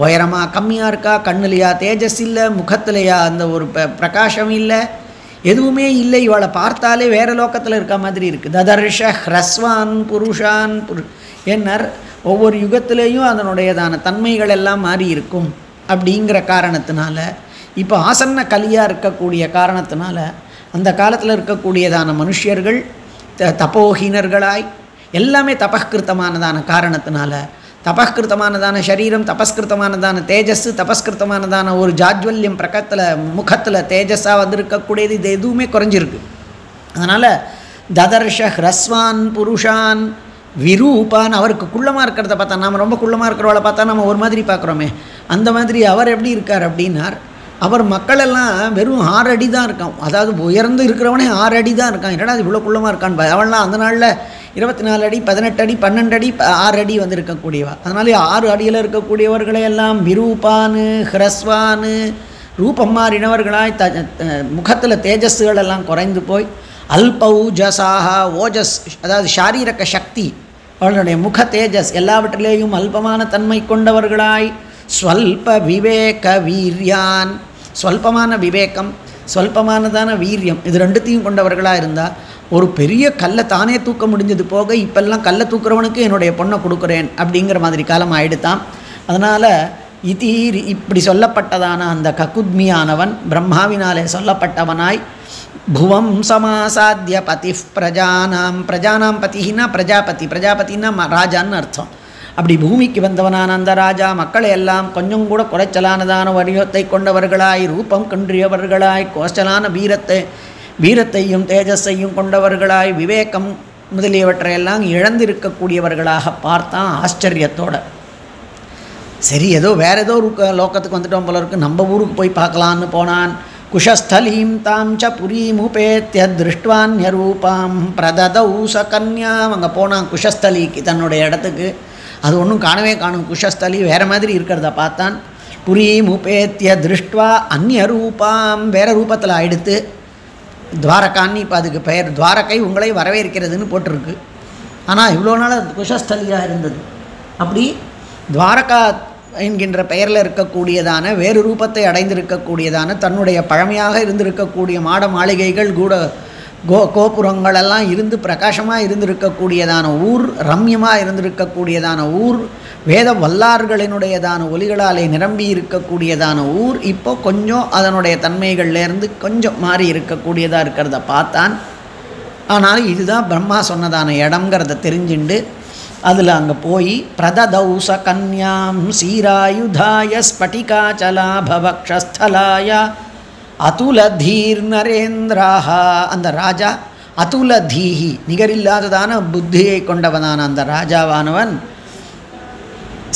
உயரமாக கம்மியாக இருக்கா, கண்ணுலையா தேஜஸ் இல்லை, முகத்திலையா அந்த ஒரு பிரகாசம் இல்லை, எதுவுமே இல்லை. இவளை பார்த்தாலே வேறு லோக்கத்தில் இருக்க மாதிரி இருக்குது. ததர்ஷ ஹ்ரஸ்வான் புருஷான் என்னர் ஒவ்வொரு யுகத்திலேயும் அதனுடையதான தன்மைகள் எல்லாம் மாறி இருக்கும். அப்படிங்கிற காரணத்தினால இப்போ ஆசன்ன கலியாக இருக்கக்கூடிய காரணத்தினால அந்த காலத்தில் இருக்கக்கூடியதான மனுஷியர்கள் தபோஹீனர்களாய் எல்லாமே தபகிருத்தமானதான காரணத்தினால தபஸ்கிருத்தமானதான சரீரம், தபஸ்கிருத்தமானதான தேஜஸ், தபஸ்கிருத்தமானதான ஒரு ஜாஜ்வல்யம் பிரகத்தில் முகத்தில் தேஜஸாக வந்திருக்கக்கூடியது, இது எதுவுமே குறைஞ்சிருக்கு. அதனால் ததர்ஷ ஹ்ரஸ்வான் புருஷான் விரூபான், அவருக்கு குள்ளமாக இருக்கிறத பார்த்தா, நாம் ரொம்ப குள்ளமாக இருக்கிறவளை பார்த்தா நம்ம ஒரு மாதிரி பார்க்குறோமே, அந்த மாதிரி அவர் எப்படி இருக்கார் அப்படின்னார். அவர் மக்களெல்லாம் வெறும் 6 அடி தான் இருக்கான். அதாவது உயர்ந்து இருக்கிறவனே 6 அடி தான் இருக்கான். என்னடா இவ்வளோ குள்ளமாக இருக்கான். அவள்லாம் அந்த நாளில் 24 அடி, 18 அடி, 12 அடி, 6 அடி வந்து இருக்கக்கூடியவா. அதனாலே 6 அடியில் இருக்கக்கூடியவர்களையெல்லாம் விரூபானு ஹ்ரஸ்வானு ரூபம் மாறினவர்களாய் முகத்தில் தேஜஸ்கள் எல்லாம் குறைந்து போய் அல்பௌஜசாக ஓஜஸ், அதாவது சாரீரக சக்தி, அவர்களுடைய முக தேஜஸ் எல்லாவற்றிலேயும் அல்பமான தன்மை கொண்டவர்களாய் ஸ்வல்ப விவேக வீரியான், ஸ்வல்பமான விவேகம், ஸ்வல்பமானதான வீரியம், இது ரெண்டுத்தையும் கொண்டவர்களாக இருந்தால் ஒரு பெரிய கல்லை தானே தூக்க முடிஞ்சது போக இப்பெல்லாம் கல்லை தூக்குறவனுக்கு என்னுடைய பொண்ணை கொடுக்குறேன் அப்படிங்கிற மாதிரி காலம் ஆயிடுத்தான். அதனால் இப்படி சொல்லப்பட்டதான அந்த ககுத்மியானவன் பிரம்மாவினாலே சொல்லப்பட்டவனாய் புவம் சமாசாத்திய பதி பிரஜானாம், பிரஜானாம் பதினா பிரஜாபதி, பிரஜாபதினா ராஜான்னு அர்த்தம். அப்படி பூமிக்கு வந்தவனான அந்த ராஜா மக்களை எல்லாம் கொஞ்சம் கூட குறைச்சலானதான வடிவத்தை கொண்டவர்களாய், ரூபம் கன்றியவர்களாய், கோஷ்டலான வீரத்தையும் தேஜஸையும் கொண்டவர்களாய், விவேகம் முதலியவற்றையெல்லாம் இழந்திருக்கக்கூடியவர்களாக பார்த்தான் ஆச்சரியத்தோட. சரி, ஏதோ வேறு ஏதோ லோக்கத்துக்கு வந்துட்டோம் போல இருக்கு, நம்ம ஊருக்கு போய் பார்க்கலான்னு போனான். குஷஸ்தலீம் தாம் ச புரீமுபேத்ய திருஷ்டுவான்யரூபாம் பிரததௌ ச கன்யாம். அங்கே போனான் குஷஸ்தலிக்கு, தன்னுடைய இடத்துக்கு. அது ஒன்றும் காணவே காணும். குஷஸ்தலி வேறு மாதிரி இருக்கிறத பார்த்தான். புரீமுபேத்ய திருஷ்டுவா அந்நியரூபாம், வேறு ரூபத்தில் ஆயிடுத்து. துவாரகான்னு இப்போ அதுக்கு பெயர். துவாரகை உங்களை வரவேற்கிறதுன்னு போட்டிருக்கு. ஆனால் இவ்வளோ நாள் அது குஷஸ்தலியாக இருந்தது. அப்படி துவாரகா என்கின்ற பெயரில் இருக்கக்கூடியதான வேறு ரூபத்தை அடைந்திருக்கக்கூடியதான தன்னுடைய பழமையாக இருந்திருக்கக்கூடிய மாட மாளிகைகள் கூட கோபுரங்களெல்லாம் இருந்து பிரகாசமாக இருந்திருக்கக்கூடியதான ஊர், ரம்யமாக இருந்திருக்கக்கூடியதான ஊர், வேத வல்லார்களினுடையதான ஒலிகளாலே நிரம்பி இருக்கக்கூடியதான ஊர் இப்போ கொஞ்சம் அதனுடைய தன்மைகள்லேருந்து கொஞ்சம் மாறி இருக்கக்கூடியதாக இருக்கிறத பார்த்தான். ஆனால் இதுதான் பிரம்மா சொன்னதான இடங்கிறத தெரிஞ்சுண்டு அதில் அங்கே போய் பிரததௌச கன்யாம் சீராயுதாய ஸ்பட்டிகாச்சலாபவக்ஷஸ்தலாய அதுலதீர் நரேந்திராஹ. அந்த ராஜா அதுலதீஹி, நிகரில்லாததான புத்தியை கொண்டவனான அந்த ராஜாவானவன்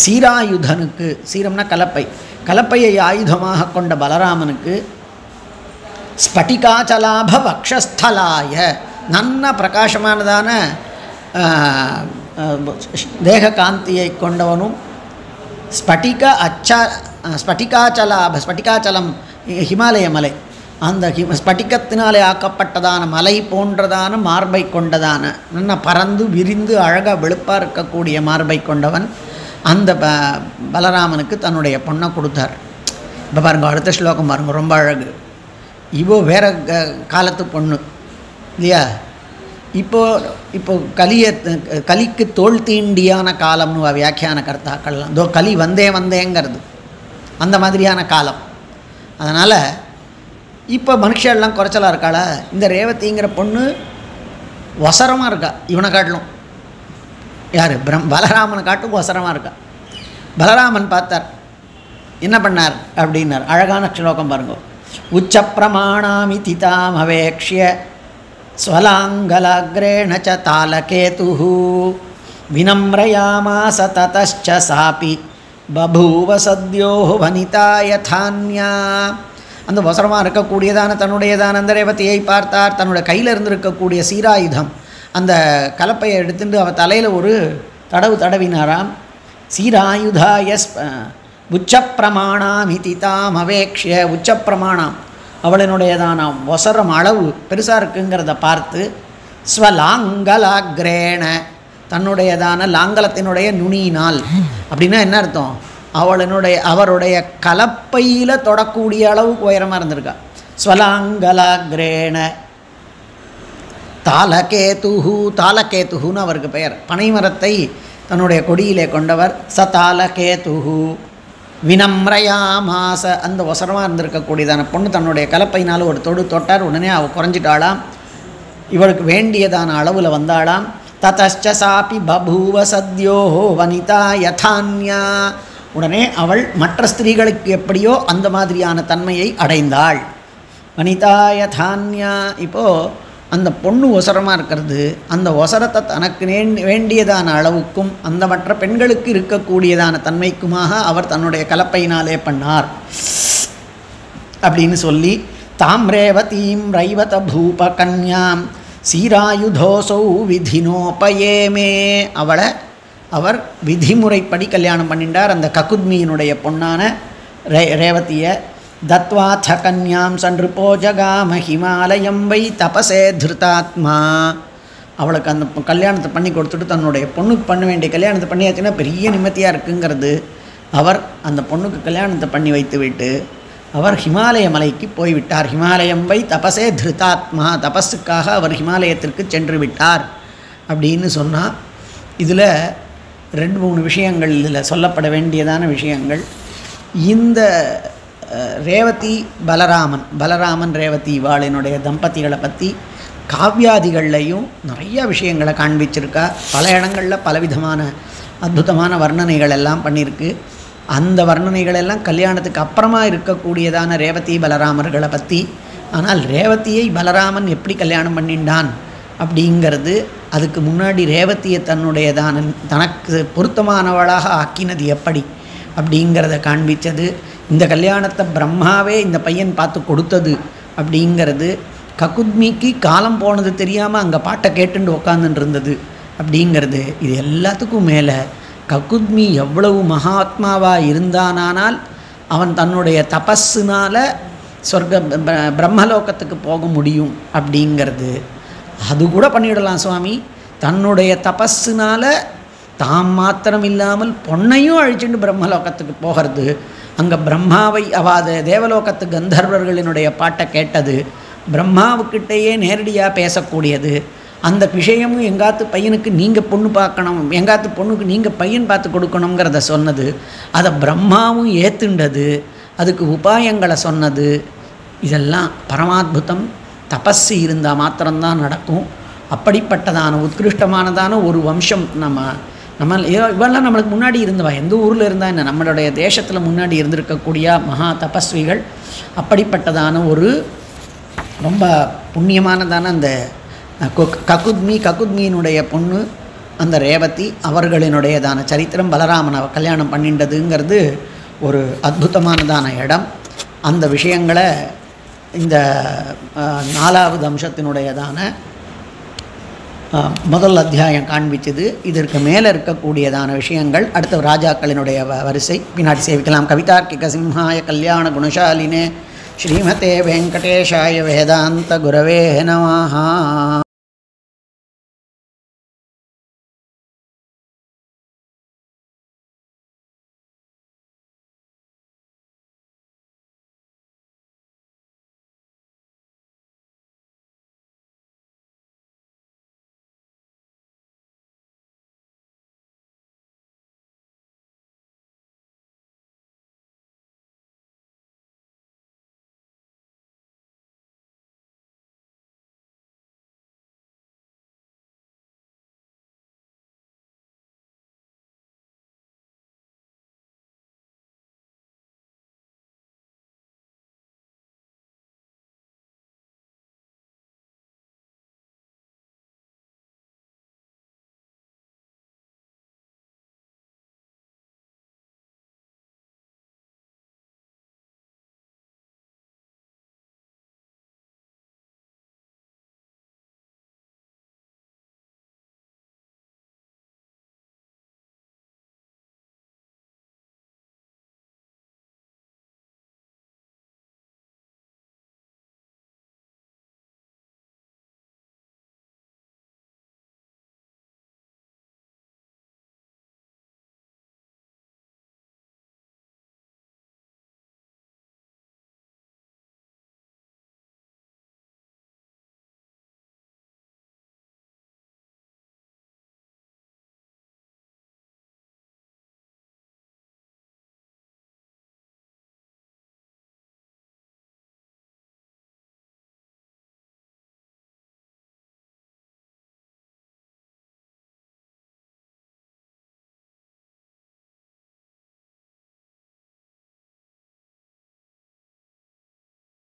சீராயுதனுக்கு, சீரம்னா கலப்பை, கலப்பையை ஆயுதமாக கொண்ட பலராமனுக்கு ஸ்பட்டிகாச்சலாப வக்ஷஸ்தலாய, நல்ல பிரகாசமானதான தேக காந்தியை கொண்டவனும், ஸ்பட்டிகாச்சலம் ஹிமாலய மலை, அந்த ஸ்பட்டிகத்தினாலே ஆக்கப்பட்டதான மலை போன்றதான மார்பை கொண்டதான நல்ல பறந்து விரிந்து அழகாக வெளுப்பாக இருக்கக்கூடிய மார்பை கொண்டவன் அந்த பலராமனுக்கு தன்னுடைய பொண்ணை கொடுத்தார். இப்போ பாருங்கள், அடுத்த ஸ்லோகம் பாருங்கள், ரொம்ப அழகு. இவோ வேறு காலத்து பொண்ணு இல்லையா. இப்போ கலிக்கு தோல் தீண்டியான காலம்னு வியாக்கியான கர்த்தாக்கள்லாம் தோ கலி வந்தேங்கிறது அந்த மாதிரியான காலம். அதனால் இப்போ மனுஷெல்லாம் குறைச்சலாக இருக்காளா. இந்த ரேவதிங்கிற பொண்ணு வசரமாக இருக்கா, இவனை காட்டிலும். யார்? பலராமனை காட்டும் வசரமாக இருக்கா. பலராமன் பார்த்தார், என்ன பண்ணார் அப்படின்னார். அழகான ஸ்லோகம் பாருங்க. உச்ச பிரமாணாமி திதாம் அவேக்ஷ்ய ஸ்வலாங்கலாக்ரேண ச தாலகேதுஹு வினம்ரயாமாச ததச்ச சாபி பபூவ சத்யோ வனிதா யதான்யா. அந்த வசரமாக இருக்கக்கூடியதான தன்னுடையதான அந்த ரேவதியை பார்த்தார். தன்னுடைய கையில் இருந்திருக்கக்கூடிய சீராயுதம் அந்த கலப்பையை எடுத்துட்டு அவள் தலையில் ஒரு தடவு தடவினாராம். சீராயுதாய உச்சப்பிரமாணாமிதி தாம் அவேக்ஷ்ய. உச்சப்பிரமாணம் அவளினுடையதான வசரம் அளவு பெருசாக இருக்குங்கிறத பார்த்து ஸ்வலாங்கலாக்ரேண தன்னுடையதான லாங்கலத்தினுடைய நுனியினால். அப்படின்னா என்ன அர்த்தம்? அவருடைய கலப்பையில் தொடக்கூடிய அளவுக்கு உயரமாக இருந்திருக்கா. ஸ்வலாங்கலாக்ரேண தாலகேதுஹு. தாலகேதுஹுன்னு அவருக்கு பெயர். பனைமரத்தை தன்னுடைய கொடியிலே கொண்டவர். ச தாலகேதுஹு வினம்ரயாமாச. அந்த ஒசரமாக இருந்திருக்கக்கூடியதான பொண்ணு தன்னுடைய கலப்பையினால் ஒரு தொட்டார். உடனே அவள் குறைஞ்சிட்டாளாம். இவளுக்கு வேண்டியதான அளவில் வந்தாளாம். ததச்ச சாபி பபூவ சத்யோ வனிதா யதான்யா. உடனே அவள் மற்ற ஸ்திரீகளுக்கு எப்படியோ அந்த மாதிரியான தன்மையை அடைந்தாள். வனிதா யதான்யா. இப்போது அந்த பொண்ணு ஒசரமாக இருக்கிறது, அந்த ஒசரத்தை தனக்கு வேண்டியதான அளவுக்கும் அந்த மற்ற பெண்களுக்கு இருக்கக்கூடியதான தன்மைக்குமாக அவர் தன்னுடைய கலப்பையினாலே பண்ணார் அப்படின்னு சொல்லி, தாம் ரேவதீம் ரைவத பூப கன்யாம் சீராயுதோசௌ விதினோபயேமே. அவளை அவர் விதிமுறைப்படி கல்யாணம் பண்ணிட்டார். அந்த ககுத்மியினுடைய பொண்ணான ரேவதியை தத்வாத கன்யாம் சன்றுபோ ஜகாம ஹிமாலயம் வை தபசே திருதாத்மா. அவளுக்கு அந்த கல்யாணத்தை பண்ணி கொடுத்துட்டு தன்னுடைய பொண்ணுக்கு பண்ண வேண்டிய கல்யாணத்தை பண்ணியாச்சுன்னா பெரிய நிம்மதியாக இருக்குங்கிறது. அவர் அந்த பொண்ணுக்கு கல்யாணத்தை பண்ணி வைத்து விட்டு அவர் ஹிமாலய மலைக்கு போய்விட்டார். ஹிமாலயம் வை தபசே திருதாத்மா. தபஸுக்காக அவர் ஹிமாலயத்திற்கு சென்று விட்டார் அப்படின்னு சொன்னால், இதில் 2-3 விஷயங்கள் இதில் சொல்லப்பட வேண்டியதான விஷயங்கள். இந்த ரேவதி பலராமன் ரேவதி இவாளினுடைய தம்பதிகளை பற்றி காவியாதிகள்லையும் நிறைய விஷயங்களை காண்பிச்சிருக்கா. பல இடங்களில் பலவிதமான அற்புதமான வர்ணனைகள் எல்லாம் பண்ணியிருக்கு. அந்த வர்ணனைகள் எல்லாம் கல்யாணத்துக்கு அப்புறமா இருக்கக்கூடியதான ரேவதி பலராமர்களை பற்றி. ஆனால் ரேவதியை பலராமன் எப்படி கல்யாணம் பண்ணிண்டான் அப்படிங்கிறது, அதுக்கு முன்னாடி ரேவதியை தனக்கு பொருத்தமானவளாக ஆக்கினது எப்படி அப்படிங்கிறத காண்பித்தது. இந்த கல்யாணத்தை பிரம்மாவே இந்த பையன் பார்த்து கொடுத்தது அப்படிங்கிறது. ககுத்மிக்கு காலம் போனது தெரியாமல் அங்கே பாட்டை கேட்டுண்டு உக்காந்துட்டு இருந்தது அப்படிங்கிறது. இது எல்லாத்துக்கும் மேலே ககுத்மி எவ்வளவு மகாத்மாவாக இருந்தானால் அவன் தன்னுடைய தபஸுனால் பிரம்மலோகத்துக்கு போக முடியும் அப்படிங்கிறது. அது கூட பண்ணிவிடலாம் சுவாமி. தன்னுடைய தபஸுனால் தாம் மாத்திரம் இல்லாமல் பொண்ணையும் அழிச்சுட்டு பிரம்மலோகத்துக்கு போகிறது. அங்கே பிரம்மாவை தேவலோகத்து கந்தர்வர்களினுடைய பாட்டை கேட்டது, பிரம்மாவுக்கிட்டேயே நேரடியாக பேசக்கூடியது. அந்த விஷயமும் எங்காத்து பையனுக்கு நீங்கள் பொண்ணு பார்க்கணும், எங்காத்து பொண்ணுக்கு நீங்கள் பையன் பார்த்து கொடுக்கணுங்கிறத சொன்னது. அதை பிரம்மாவும் ஏற்றுண்டது, அதுக்கு உபாயங்களை சொன்னது. இதெல்லாம் பரமாத்புதம். தபஸு இருந்தால் மாத்திரம்தான் நடக்கும். அப்படிப்பட்டதான உத்கிருஷ்டமானதான ஒரு வம்சம் இவெல்லாம் நம்மளுக்கு முன்னாடி இருந்தவா. எந்த ஊரில் இருந்தால் என்ன, நம்மளுடைய தேசத்தில் முன்னாடி இருந்திருக்கக்கூடிய மகா தபஸ்விகள். அப்படிப்பட்டதான ஒரு ரொம்ப புண்ணியமானதான அந்த ககுத்மியினுடைய பொண்ணு அந்த ரேவதி அவர்களினுடையதான சரித்திரம். பலராமனை கல்யாணம் பண்ணிண்டதுங்கிறது ஒரு அற்புதமானதான இடம். அந்த விஷயங்களை இந்த 4வது அம்சத்தினுடையதான முதல் அத்தியாயம் காண்பிச்சது. இதற்கு மேலே இருக்கக்கூடியதான விஷயங்கள் அடுத்த ராஜாக்களினுடைய வரிசை பின்னாடி சேவிக்கலாம். கவிதார்க்கிக சிம்ஹாய கல்யாண குணசாலினே ஸ்ரீமதே வெங்கடேஷாய வேதாந்த குரவே நமஹ.